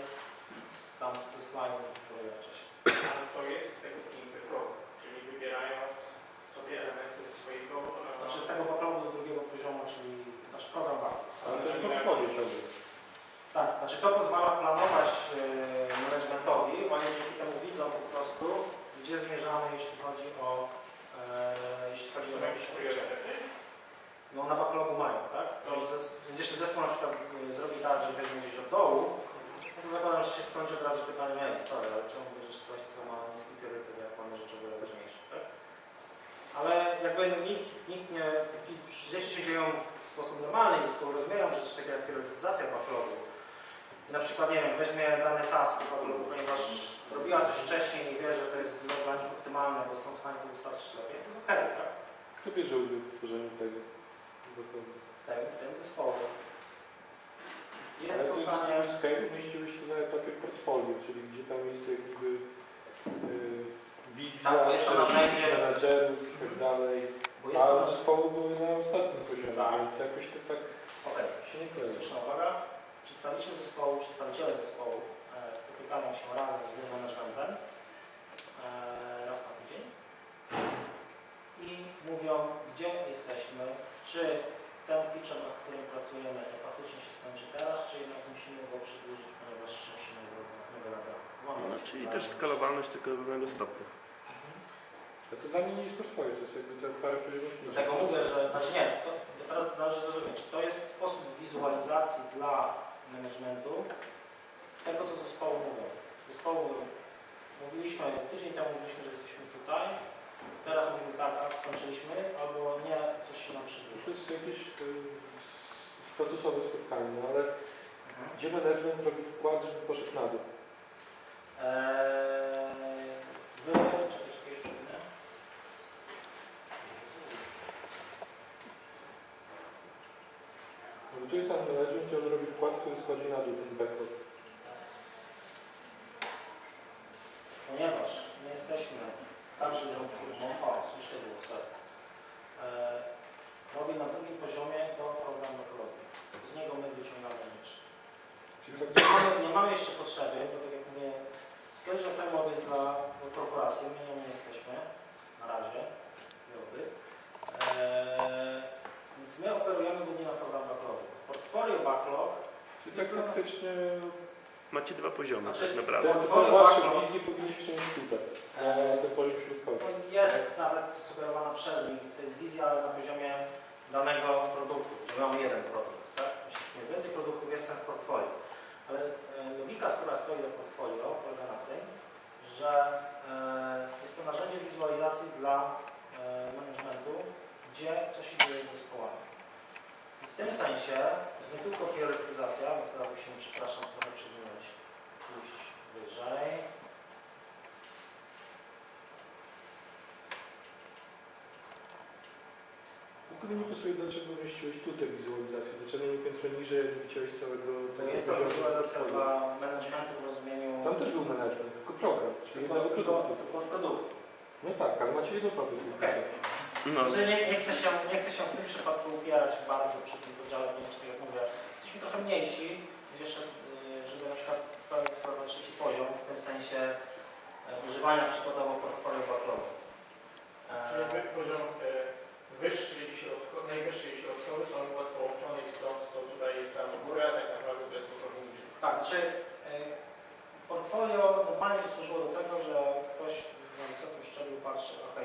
tam ze slajdem, który wcześniej. Ale to jest z tego team backlogu, czyli wybierają sobie elementy ze swojego... Znaczy z tego backlogu z drugiego poziomu, czyli nasz program backlog. Ale to jest portfolio ciągle. Tak, znaczy to pozwala planować managementowi, oni dzięki temu widzą po prostu, gdzie zmierzamy, jeśli chodzi o jakieś priorytety. No na backlogu mają, tak? No będziesz zespół na przykład zrobi tak, że weźmie gdzieś od dołu, no to zakładam, że się skończy od razu pytaniem, sorry, ale czemu bierzesz coś, co ma niski priorytet, jak mamy rzeczy o wiele ważniejsze, tak? Ale jakby nikt nie... Rzeczy się dzieją w sposób normalny, zespoły rozumieją, że jest coś takiego jak priorytetyzacja backlogu. I na przykład, nie wiem, weźmie dany task do backlogu, ponieważ robiła coś wcześniej i wie, że to jest dla nich optymalne, bo są w stanie to dostarczyć lepiej, to jest okej, tak? Kto bierze udział w tworzeniu tego? Ten zespołu. Jest Ale spotkanie... w Skype umieściłeś to na etapie portfolio, czyli gdzie tam jest jakby wizja Tak, bo jest to narzędzie... menadżerów i tak dalej. Bo jest A to... zespoły były na ostatnim poziomie, Tak. więc jakoś to tak się nie kojarzy. Słuszna uwaga. Przedstawiciele zespołu spotykają się razem z managementem raz na tydzień i mówią, gdzie jesteśmy, czy ten feature, nad którym pracujemy, to faktycznie się skończy teraz, czy jednak musimy go przedłużyć, ponieważ czymś się nie wyrabiamy. No, czyli też skalowalność tylko do pewnego stopnia. A to dla mnie nie jest portfolio, to jest jakby te parę poziomów. Dlatego mówię, że, znaczy nie, to teraz należy zrozumieć, to jest sposób wizualizacji dla managementu tego, co zespoły mówią. Zespoły mówiliśmy, tydzień temu mówiliśmy, że jesteśmy tutaj, teraz mówimy tak, a skończyliśmy, albo nie, coś się nam przydłuży. To jest jakieś statusowe spotkanie, no ale gdzie management robi wkład, żeby poszedł na dół? No bo tu jest tam management i on robi wkład, który schodzi na dół, ten backlog. Ponieważ my jesteśmy tak dużą firmą, jeszcze było sorry, robi na drugim poziomie to program backlogu. Z niego my wyciągamy rzeczy. Czyli faktycznie Nie mamy jeszcze potrzeby, bo tak jak mówię, schedule framework jest dla korporacji, my nie jesteśmy na razie, więc my operujemy głównie na program backlogu. Portfolio backlog, czyli tak faktycznie Macie dwa poziomy Znaczy, tak naprawdę. te wasze wizje powinniście przenieść tutaj, na ten poziom środkowy. jest nawet sugerowana przez nich, to jest wizja, ale na poziomie danego produktu, że mamy jeden produkt, tak? Jeśli mieć więcej produktów, jest sens portfolio. Ale logika, która stoi do portfolio, polega na tym, że jest to narzędzie wizualizacji dla managementu, gdzie co się dzieje z zespołami. I w tym sensie to jest nie tylko priorytetyzacja, więc teraz musimy, przepraszam, trochę przewinąć, pójść wyżej. W ogóle nie pasuje, dlaczego umieściłeś tutaj wizualizację, dlaczego nie piętro niżej, jak nie widziałeś całego To jest to wizualizacja dla managementu w rozumieniu... Tam też był management, tylko program, czyli jednego Tylko produktu. produktu. No tak, ale macie jeden produkt. Okej. No, Znaczy nie chcę się w tym przypadku upierać bardzo przy tym podziale, ponieważ tak jak mówię, jesteśmy trochę mniejsi, jeszcze, żeby na przykład wprowadzić trzeci poziom, w tym sensie używania przykładowo portfolio backlogu. Czyli poziom wyższy i środkowy, najwyższy i środkowy są u Was połączone i stąd to tutaj jest tam góra, tak naprawdę to jest to trochę niżej. Tak, znaczy portfolio normalnie by służyło do tego, że ktoś na wysokim szczeblu patrzy, ok,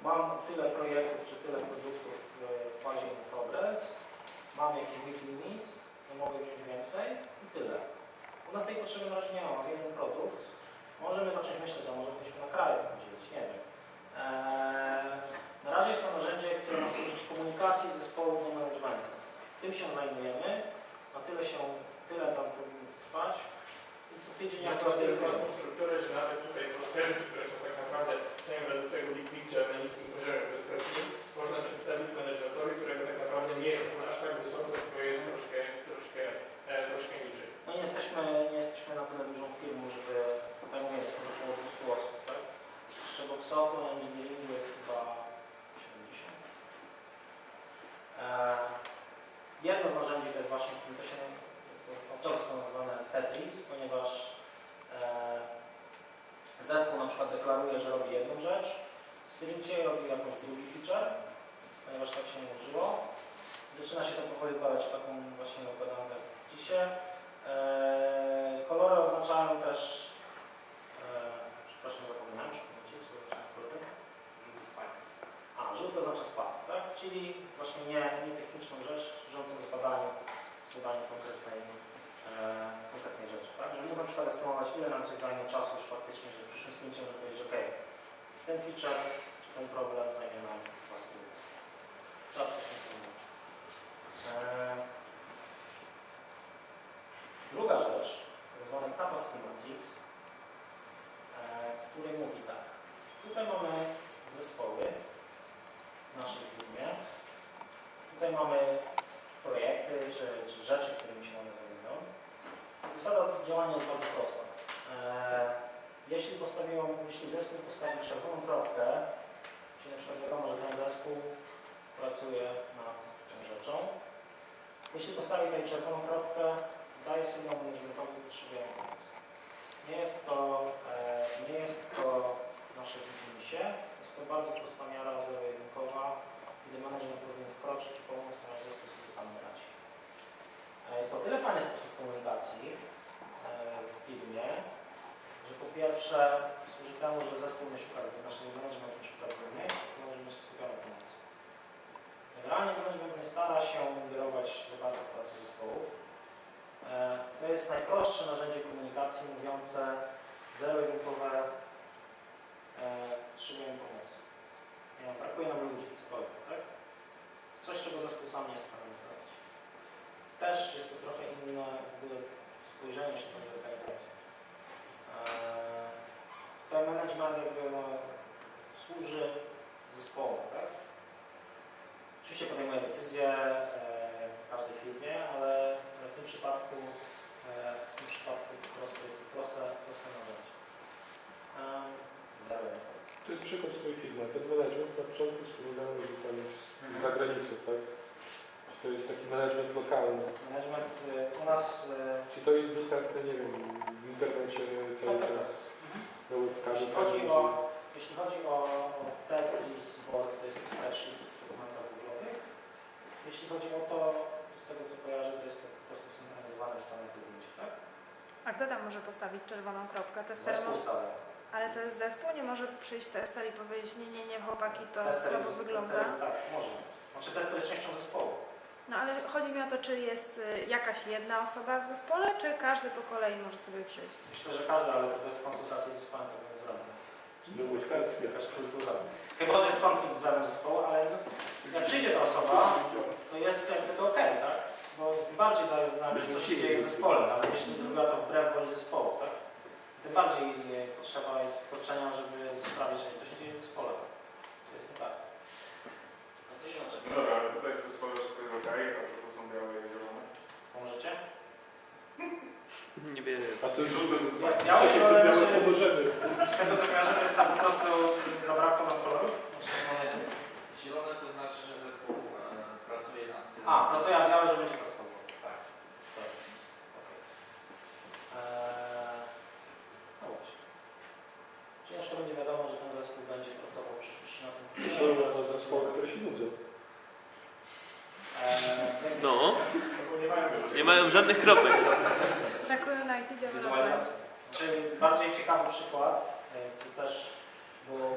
mam tyle projektów czy tyle produktów w fazie in progress, mam jakiś week limit, nie mogę wziąć więcej i tyle. U nas tej potrzeby na razie nie ma, mamy jeden produkt, możemy zacząć myśleć, a może byśmy na kraje to podzielić, nie wiem. Na razie jest to narzędzie, które ma służyć komunikacji zespołu i managementu. Tym się zajmujemy, a tyle tam powinno trwać. I co tydzień Ja jako mam taką strukturę, że nawet tutaj te rzeczy, które są tak naprawdę cenią według tego big picture na niskim poziomie bezprawnie, można przedstawić managementowi, którego tak naprawdę nie jest on aż tak wysoko, tylko jest troszkę niżej. No nie jesteśmy na tyle dużą firmą, żeby, tak mówię, jest to około 200 osób, tak? Z czego w software engineeringu jest chyba 70. Jedno z narzędzi to jest właśnie, to się jest to autorsko nazwane Tetris, ponieważ zespół na przykład deklaruje, że robi jedną rzecz, w sprincie robi jakiś drugi feature, ponieważ tak się ułożyło. Zaczyna się to powoli układać w taką właśnie układankę w Tetrisie. Kolory oznaczają też, przepraszam, zapomniałem, co oznacza kolory? Żółty oznacza spadek, tak? Czyli właśnie nie techniczną rzecz służącą przykład estymować, ile nam coś zajmie czasu już faktycznie, że w przyszłym sprincie możemy powiedzieć, ok, ten feature czy ten problem zajmie nam 2 sprinty. Czas Druga rzecz, tak zwany capacity matrix, który mówi tak. Tutaj mamy zespoły w naszej firmie. Tutaj mamy projekty czy rzeczy, którymi się one zajmują. Zasada działania jest bardzo prosta. Jeśli zespół postawi czerwoną kropkę, czyli na przykład wiadomo, że ten zespół pracuje nad tą rzeczą. Jeśli postawi tutaj czerwoną kropkę, daje sygnał managementowi, że potrzebujemy pomoc. Nie jest to nasze widzimisię, jest to bardzo prosta miara zero-jedynkowa, gdy management powinien wkroczyć i pomóc, ponieważ zespół sobie sam nie radzi. Jest to tyle fajny sposób komunikacji w firmie, że po pierwsze służy temu, że zespół nie szuka, nasz management nie szuka winnych, to możemy się skupiać na pomocy. Generalnie management nie stara się ingerować za bardzo w pracę zespołów. To jest najprostsze narzędzie komunikacji mówiące zero-jedynkowe, potrzebujemy pomocy. Nie wiem, brakuje nam ludzi, cokolwiek, tak? Coś, czego zespół sam nie jest w stanie zrobić. Też jest to trochę inne w ogóle spojrzenie, jeśli chodzi o organizację. Tutaj management jakby służy zespołom, tak? Oczywiście podejmuje decyzje w każdej firmie, ale w tym przypadku po prostu jest to proste narzędzie. Zero. To jest przykład swojej firmy. Ten management na początku wspominałem, że tam jest z zagranicy, tak? Czy to jest taki management lokalny? Management u nas... Czy to jest dostępne, nie wiem, w internecie cały czas? Na webkamie? Jeśli chodzi o Tetris board, to jest spreadsheet w dokumentach googlowych. Jeśli chodzi o to, z tego co kojarzę, to jest to po prostu synchronizowane w samym zdjęciu, tak? A kto tam może postawić czerwoną kropkę? Tester Zespół stawia. Ale to jest zespół? Nie może przyjść tester i powiedzieć nie, chłopaki, to Tester słabo jest- wygląda. tester- Tak, może. Znaczy tester jest częścią zespołu. No ale chodzi mi o to, czy jest jakaś jedna osoba w zespole, czy każdy po kolei może sobie przyjść? Myślę, że każdy, ale to bez konsultacji z zespołem tego nie zrobi. Jakaś kultura. Chyba, że jest konflikt w danym zespołu, ale jak przyjdzie ta osoba, to jest jakby to okej, tak? Bo tym bardziej daje znać, co się dzieje w zespole, nawet jeśli nie zrobiła to wbrew woli zespołu, tak? Tym bardziej potrzeba jest wkroczenia, żeby sprawić, że coś się dzieje w zespole, co jest nie tak. A co się znaczy? No dobra, ale tutaj w zespole wszystko jest okej, a co to są białe i zielone? Pomożecie? Nie wiem. A to jest żółte zespół. Białe i zielone, pomożemy. z tego co kojarzę, to jest tak po prostu zabrakło nam kolorów. Zielone to znaczy, że zespół pracuje nad tym. A, pracuje, a białe, że będzie pracował. Tak. Sorry. Okay. No właśnie. Czyli na przykład będzie wiadomo, że ten zespół będzie pracował w przyszłości na tym. Zielone to zespoły, które się nudzą. No. Nie mają żadnych kropek. Brakuje na IT development. Wizualizacja. Czyli bardziej ciekawy przykład, co też było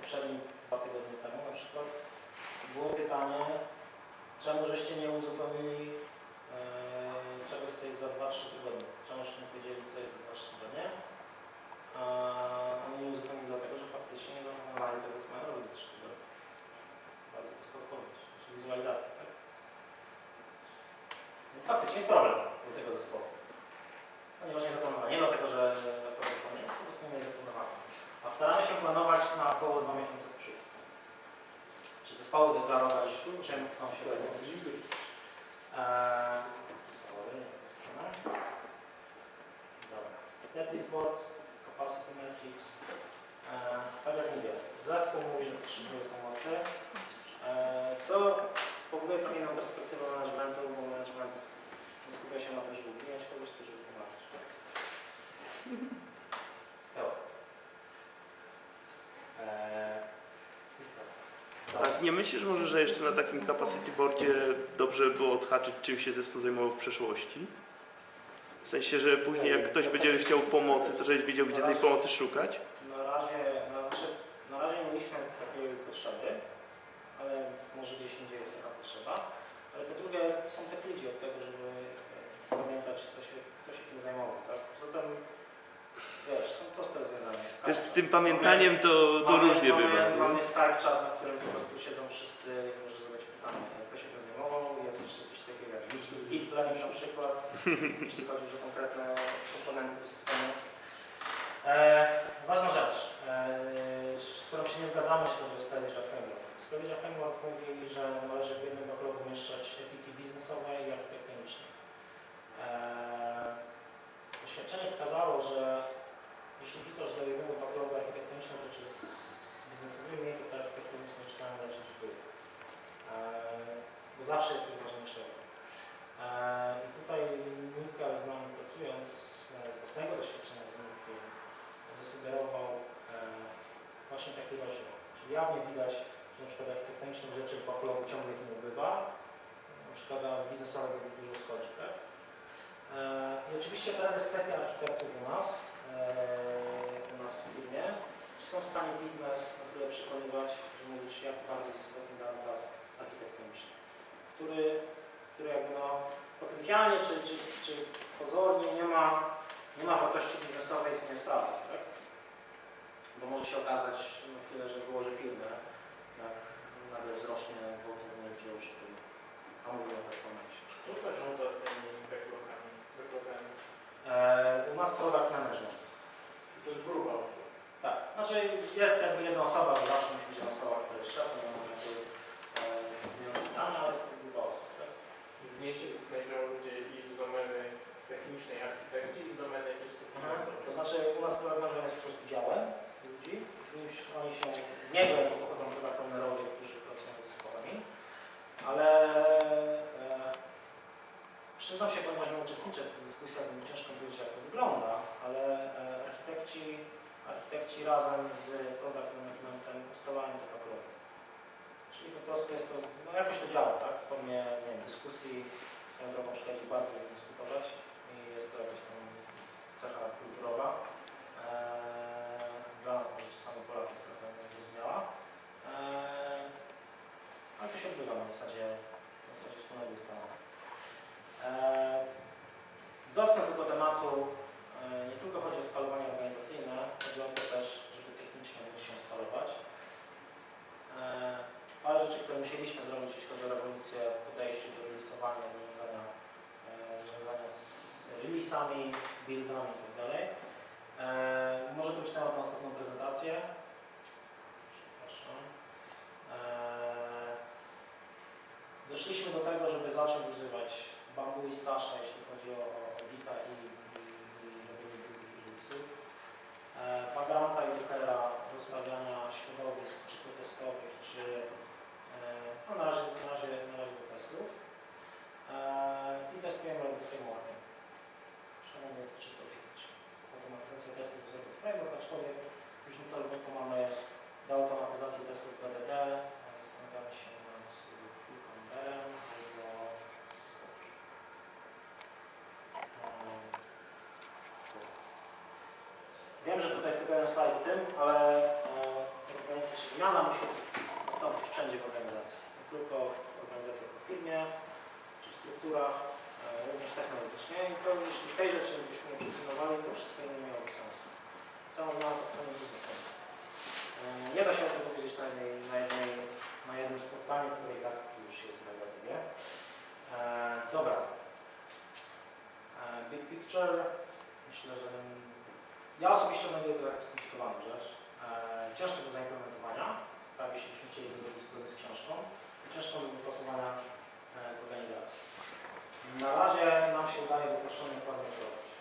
poprzednim 2 tygodnie temu na przykład, było pytanie, czemu żeście nie uzupełnili czegoś, co jest za 2-3 tygodnie. Czemu żeście nie powiedzieli, co jest za 2-3 tygodnie? Oni nie uzupełnili dlatego, że faktycznie nie zaplanowali tego, co mają robić za 3 tygodnie. Bardzo prosta odpowiedź, czyli wizualizacja, tak? Więc faktycznie jest problem do tego zespołu. Ponieważ nie zaplanowali. Nie dlatego, że zaplanowali, po prostu nie zaplanowali. A staramy się planować na około 2 miesiące w przód. Czy zespoły deklarować, czym chcą się zajmować. Dobra. Tetris board, capacity matrix. Tak jak mówię, zespół mówi, że potrzebuje pomocy. Co powoduje trochę inną perspektywę managementu, bo management skupia się na tym, żeby wymieniać kogoś, kto żeby pomagać. A nie myślisz może, że jeszcze na takim capacity boardzie dobrze by było odhaczyć, czym się zespół zajmował w przeszłości? W sensie, że później jak ktoś będzie chciał pomocy, to żebyś wiedział, gdzie tej pomocy szukać? Na razie nie mieliśmy takiej potrzeby, ale może gdzieś indziej jest taka potrzeba. Ale po drugie są te ludzi od tego, żeby pamiętać, kto się tym zajmował, tak? Zatem, wiesz, są proste rozwiązania. Też z tym pamiętaniem to różnie bywa. Mamy Skype chat, na którym po prostu siedzą wszyscy i możesz zadać pytanie, kto się tym zajmował. Jest jeszcze coś takiego jak git planning na przykład, jeśli chodzi już o konkretne komponenty systemu. Ważna rzecz, z którą się nie zgadzamy, jeśli chodzi o Storage Framework. Storage Framework mówi, że należy w jednym backlogu umieszczać pliki biznesowe i architektoniczne. Doświadczenie pokazało, że jeśli wrzucasz do jednego backlogu architektoniczne rzeczy z biznesowymi, to te architektoniczne rzeczy mają lecieć w dół. Bo zawsze jest coś ważniejszego. I tutaj Nika z nami pracując z własnego doświadczenia z innych firm zasugerował właśnie taki rozdział. Czyli jawnie widać, że na przykład architektonicznych rzeczy w backlogu ciągle ich nie ubywa, na przykład w biznesowych dużo schodzi, tak? I oczywiście teraz jest kwestia architektów u nas w firmie, czy są w stanie biznes na tyle przekonywać, że mówić, jak bardzo jest istotny dany task architektoniczny, który jakby no potencjalnie czy pozornie nie ma wartości biznesowej, co nie jest prawdą, tak? Bo może się okazać na chwilę, że wyłoży firmę, jak nagle wzrośnie gwałtownie gdzie użyty, a mówimy o performancie. Kto zarządza tymi backlogami? U nas product management. To jest grupa osób. Tak, znaczy jest jakby jedna osoba, bo zawsze musi być jedna osoba, która jest szefem, jakby zmienione zdania, ale jest to grupa osób, tak? W niej się znajdują ludzie i z domeny technicznej architekcji i z domeny czysto finansowej. To znaczy u nas product management jest po prostu działem ludzi, oni się z niego pochodzą product ownerowie, którzy pracują z zespołami, ale przyznam się, ponieważ nie uczestniczę w tych dyskusjach, bo mi ciężko powiedzieć, jak to wygląda, ale architekci razem z product managementem ustalają to backlogi. Czyli po prostu jest to, no jakoś to działa, tak? W formie, nie wiem, dyskusji, swoją drogą przychodzi bardzo lubię dyskutować i jest to jakaś tam cecha kulturowa. Dla nas może czasami Polaków trochę niezrozumiała. Ale to się odbywa na zasadzie wspólnego ustalenia. Dotknę tego tematu, nie tylko chodzi o skalowanie organizacyjne, chodzi o to też, żeby technicznie móc się skalować. Parę rzeczy, które musieliśmy zrobić, jeśli chodzi o rewolucję w podejściu do releasowania zarządzania z releasami, buildami itd. Może to być temat na osobną prezentację. Przepraszam. Doszliśmy do tego, żeby zacząć używać bambu i stasza, jeśli chodzi o Gita i robienie drugich releasów. Vagranta i Dockera do stawiania środowisk, czy to testowych, czy no na razie do testów. I testujemy robot frameworkiem. Zresztą mamy czysto technicznie. Automatyzacja testów z robot framework, aczkolwiek już na celowniku mamy do automatyzacji testów BDD. Zastanawiamy się nad Cucumberem albo wiem, że tutaj jest tylko jeden slajd w tym, ale zmiana musi nastąpić wszędzie w organizacji. Nie tylko w organizacjach po firmie, czy w strukturach, również technologicznie. I to jeśli tej rzeczy byśmy nie przypilnowali, to wszystko inne nie miałoby sensu. Tak samo zmiana po stronie biznesowej. Nie da się o tym powiedzieć na jednym spotkaniu, które i tak już jest negatywie. Dobra. Big picture. Myślę, że ja osobiście będę to jak skomplikowaną rzecz. Ciężko do zaimplementowania, tak jeśli byśmy chcieli to zrobić zgodnie z książką, i ciężko do dopasowania w organizacji. Na razie nam się udaje w uproszczonej formie prowadzić.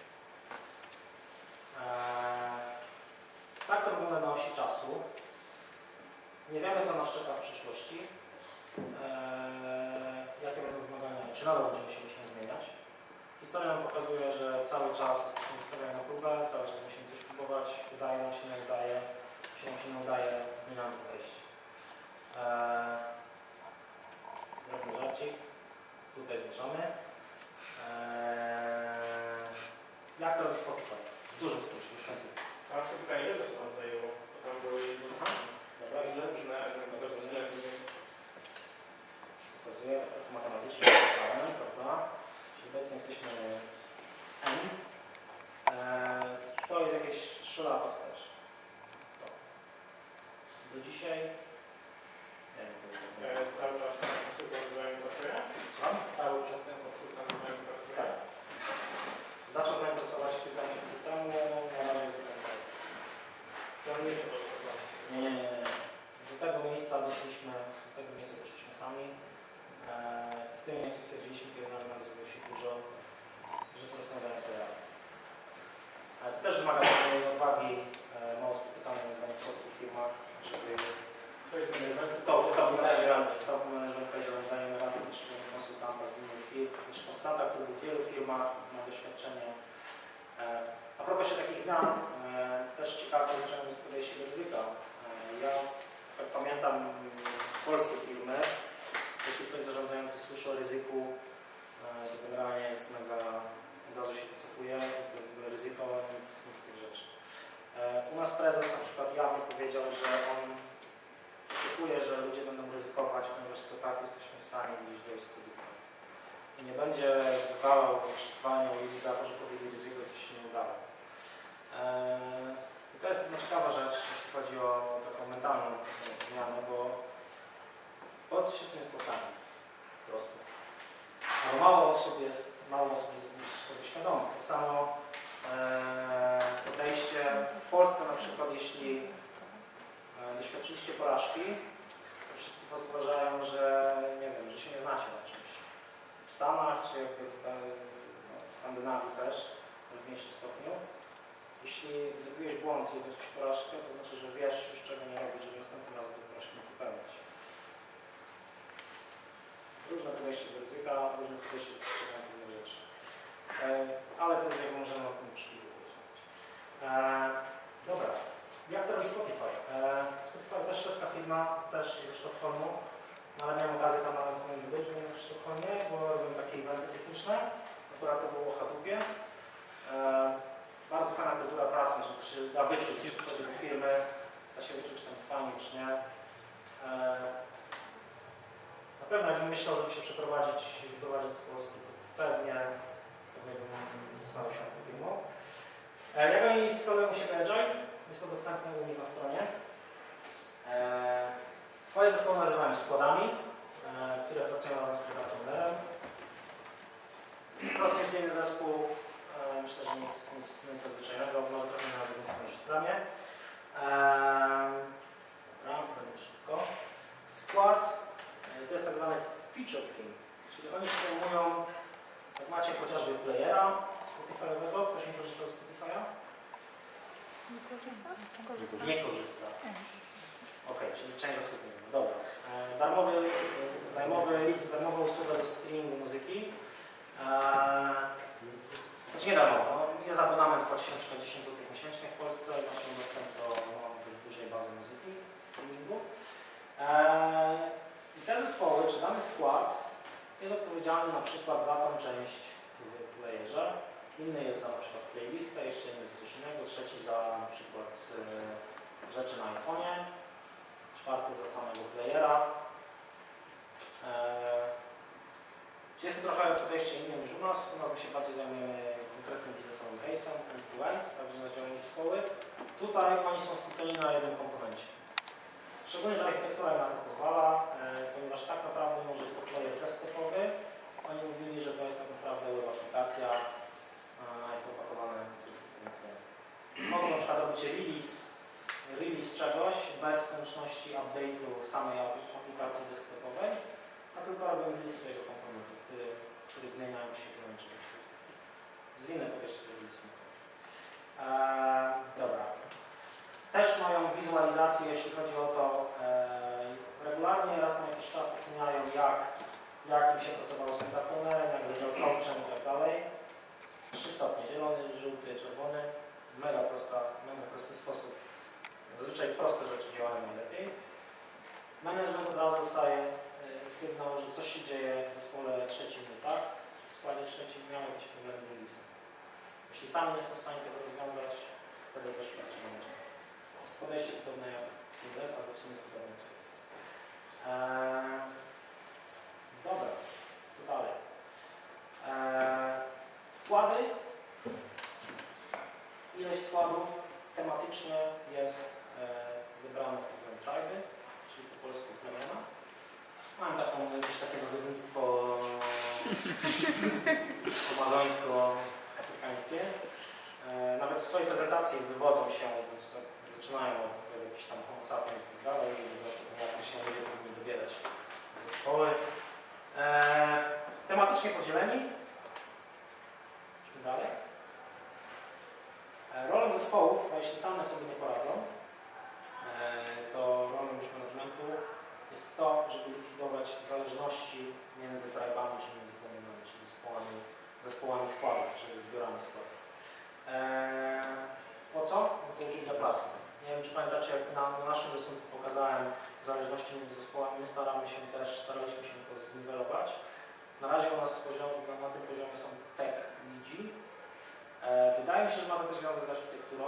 Tak to wygląda na osi czasu. Nie wiemy, co nas czeka w przyszłości. Jakie będą wymagania, czy nadal będziemy musieli się zmieniać. Historia nam pokazuje, że cały czas jesteśmy wystawiani na próbę, cały czas musimy coś próbować, udaje nam się, nie udaje, jeśli nam się nie udaje, zmieniamy podejście. Drobny żarcik, tutaj zmierzamy. Jak to robi Spotify? W dużym skrócie, już końcu. A to pytanie, ile to nam zajęło? Bo tam były jedno dobra, źle różne, aż na to względu. Pokazuję, tak matematycznie napisane, prawda? Czyli obecnie jesteśmy N. 3 lata wstecz. To. Do dzisiaj... Nie wiem, Cały czas ten konstruktor z wami pracuje? Słucham? Cały czas ten konstruktor z wami pracuje? Tak. Zaczął z nami pracować kilka miesięcy temu, na razie jest do końca. To on nie szedł do tego. Nie. Do tego miejsca doszliśmy sami. W tym miejscu stwierdziliśmy, kiedy nam zrobiło się dużo, że to rozwiązanie sobie rady. Ale to też wymaga pewnej odwagi, mało spotykanej moim zdaniem w polskich firmach, żeby Ktoś z managementu? top management powiedział, że zdaniem rady potrzebujemy konsultanta z innych firm, czy konsultanta, który był w wielu firmach, ma doświadczenie. A propos się takich zmian, też ciekawe jest podejście do ryzyka. Ja jak pamiętam polskie firmy, jeśli ktoś zarządzający słyszy o ryzyku, to generalnie jest mega, od razu się wycofuje, to w ogóle ryzyko, nic z tych rzeczy. U nas prezes na przykład jawnie powiedział, że on oczekuje, że ludzie będą ryzykować, ponieważ tylko tak jesteśmy w stanie gdzieś dojść z produktem. I nie będzie walał czy zwalniał ludzi za to, że podjęli ryzyko, coś się nie udało. I to jest pewna ciekawa rzecz, jeśli chodzi o taką mentalną zmianę, bo po co się z tym spotkamy? Po prostu. Bo mało osób jest tego świadomych. Tak samo podejście w Polsce na przykład, jeśli doświadczyliście porażki, to wszyscy uważają, że nie wiem, że się nie znacie na czymś. W Stanach, czy jakby w Skandynawii też, w mniejszym stopniu. Jeśli zrobiłeś błąd i odniosłeś porażkę, to znaczy, że wiesz już czego nie robić, żeby następnym razem tej porażki nie popełnić. Różne podejście do ryzyka, różne podejście do postrzegania pewnych rzeczy. Ale to jest, jak możemy o tym uczciwie porozmawiać. Dobra, jak to robi Spotify? Spotify też szwedzka firma, też ze Sztokholmu, ale miałem okazję tam nawet z nimi być w Sztokholmie, bo robią takie eventy techniczne, akurat to było w Hadoopie. Bardzo fajna kultura pracy, czy da wyczuć, czy chodzi do firmy, da się wyczuć, czy tam jest fajnie, czy nie. Na pewno jakbym myślał, żeby się wyprowadzić z Polski, to pewnie bym stał się tą firmą. Jak oni skalują siebie Agile? Jest to dostępne u nich na stronie. Swoje zespoły nazywają składami, które pracują razem z product ownerem. Rozmięcony zespół, myślę, że nic nadzwyczajnego, może trochę na zainstalować w stramie. Szybko. Skład to jest tak zwany feature team, czyli oni się zajmują, jak macie chociażby playera Spotify'owego, ktoś nie korzysta z Spotify'a? Nie korzysta? Nie korzysta. Ok, czyli część osób nie zna. Dobra. Darmowa usługa do streamingu muzyki. Znaczy nie darmowo. Jest abonament, płaci się np. 10 zł miesięcznie w Polsce. Macie dostęp do dużej bazy muzyki, streamingu. I te zespoły, czy dany skład jest odpowiedzialny na przykład za tą część w playerze. Inny jest za na przykład playlistę, jeszcze inny jest coś innego, trzeci za na przykład rzeczy na iPhone'ie, czwarty za samego playera. Jest to trochę podejście inne niż u nas. U nas my się bardziej zajmujemy konkretnym biznesowym case'em, end-to-end, także rozdzielone zespoły. Tutaj oni są skupieni na jednym komponencie. Szczególnie, że architektura na to pozwala, ponieważ tak naprawdę może jest to player desktopowy. Oni mówili, że to jest tak naprawdę web aplikacja, jest opakowane mogą na przykład robić release czegoś bez konieczności update'u samej aplikacji desktopowej, a tylko robią release swojego komponentu, który zmieniają się w momencie czegoś. Zwinne podejście do release. Dobra. Też mają wizualizację, jeśli chodzi o to, regularnie raz na jakiś czas oceniają, jak im się pracowało z kontaktonerem, jak zadział coachem i tak dalej. 3 stopnie, zielony, żółty, czerwony. Mega prosty sposób. Zazwyczaj proste rzeczy działają najlepiej. Management od razu dostaje sygnał, że coś się dzieje w zespole trzecim, tak? W składzie trzecim miał jakieś problemy z release'em. Jeśli sami nie są w stanie tego rozwiązać, wtedy też świadczy management. Jest podejście podobne jak w Singles, albo w sumie jest podobne co. Dobra, co dalej? Składy. Ilość składów, temat tematycznie jest zebrany w tzw. triby, czyli po polsku plemiona. Mam jakieś takie nazewnictwo amazońsko-afrykańskie. Nawet w swojej prezentacji wywodzą się, zaczynają od jakichś tam homo sapiens i tak dalej, jak się ludzie powinni dobierać zespoły. Tematycznie podzieleni. Idźmy dalej. Rolą zespołów, a jeśli same sobie nie poradzą, to rolą już managementu jest to, żeby likwidować zależności między trybami, czy między plemionami, czyli zespołami składów, czyli zbiorami składów. Po co? No to utrudnia pracę. Nie wiem, czy pamiętacie, jak na naszym rysunku pokazałem zależności między zespołami, my staraliśmy się to zniwelować. Na razie u nas na tym poziomie są tech lidzi. Wydaje mi się, że ma to związek z architekturą.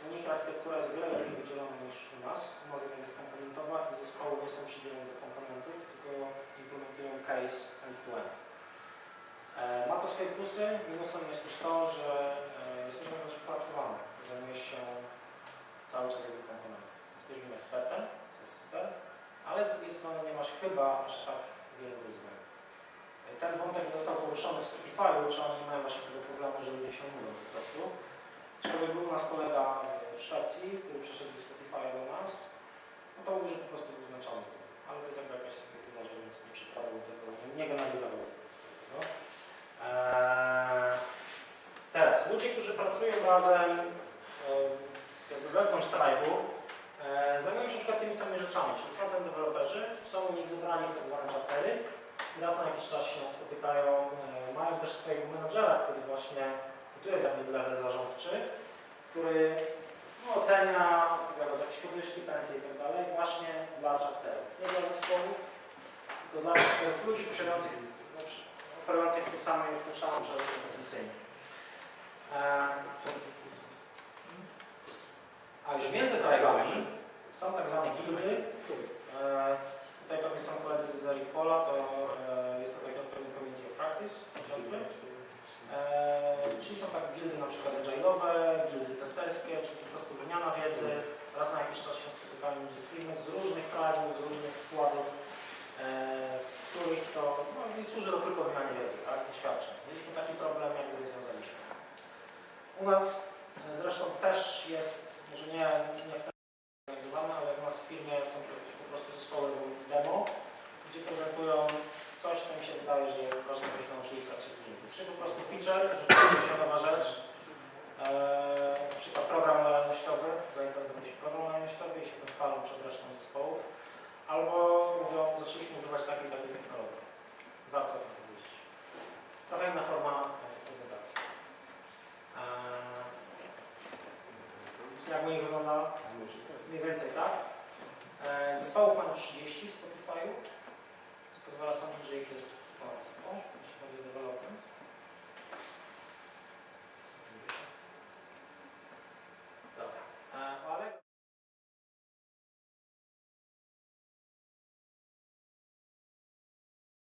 U nich architektura jest wiele lepiej wydzielona niż u nas. U nas jest komponentowa i zespoły nie są przydzielone do komponentów, tylko implementują case end-to-end. Ma to swoje plusy. Minusem jest też to, że jesteśmy też ufatkowani. Zajmujesz się cały czas jakby komponentem. Jesteś ekspertem, co jest super, ale z drugiej strony nie masz chyba aż tak wielu wyzwań. Ten wątek został poruszony w Spotify'u, czy oni mają właśnie tego problemu, że ludzie się mówią po prostu. Aczkolwiek był u nas kolega w Szwecji, który przyszedł ze Spotify'a do nas, no to mówił, że po prostu był zmęczony tym. Ale to jest jakby jakaś subiektywna rzecz, więc nie przyprawił tego, nie generalizował tego. Teraz, ludzie, którzy pracują razem jakby wewnątrz tribe'u, zajmują się na przykład tymi samymi rzeczami, czyli frontend deweloperzy są u nich zebrani w tak zwane chaptery i raz na jakiś czas się spotykają, mają też swojego menadżera, który właśnie, tu jest jakby level zarządczy, który ocenia, odpowiada za jakieś podwyżki, pensje i tak dalej, właśnie dla chapterów, nie dla zespołów, tylko dla chapterów ludzi posiadających, operujących w tym samym obszarze kompetencyjnym. A już między tribami są tak zwane gildy. Tutaj pewnie są koledzy z Pola, to jest to taki odpowiedni community of practice, chociażby. Czyli są takie gildy na przykład agile'owe, gildy testerskie, czyli po prostu wymiana wiedzy. Raz na jakiś czas się spotykają ludzie z firmy z różnych tribów, z różnych składów, których to służy do tylko wymiany wiedzy, tak, doświadczeń. Mieliśmy taki problem, jak go rozwiązaliśmy. U nas zresztą też jest, może nie w ten organizowane, ale u nas w firmie są po prostu zespoły demo, gdzie prezentują coś, co mi się wydaje, że każdy musi nauczyć w trakcie zmiany. Czy po prostu feature, że to jest nowa rzecz, na przykład program lojalnościowy, zaimplementowaliśmy program lojalnościowy i się tym chwalą przed resztą zespołów, albo mówią, zaczęliśmy używać takiej technologii. Warto o tym powiedzieć. Trochę inna forma prezentacji. Jak u nich wygląda? Mniej więcej tak. Zespołów mamy 30 w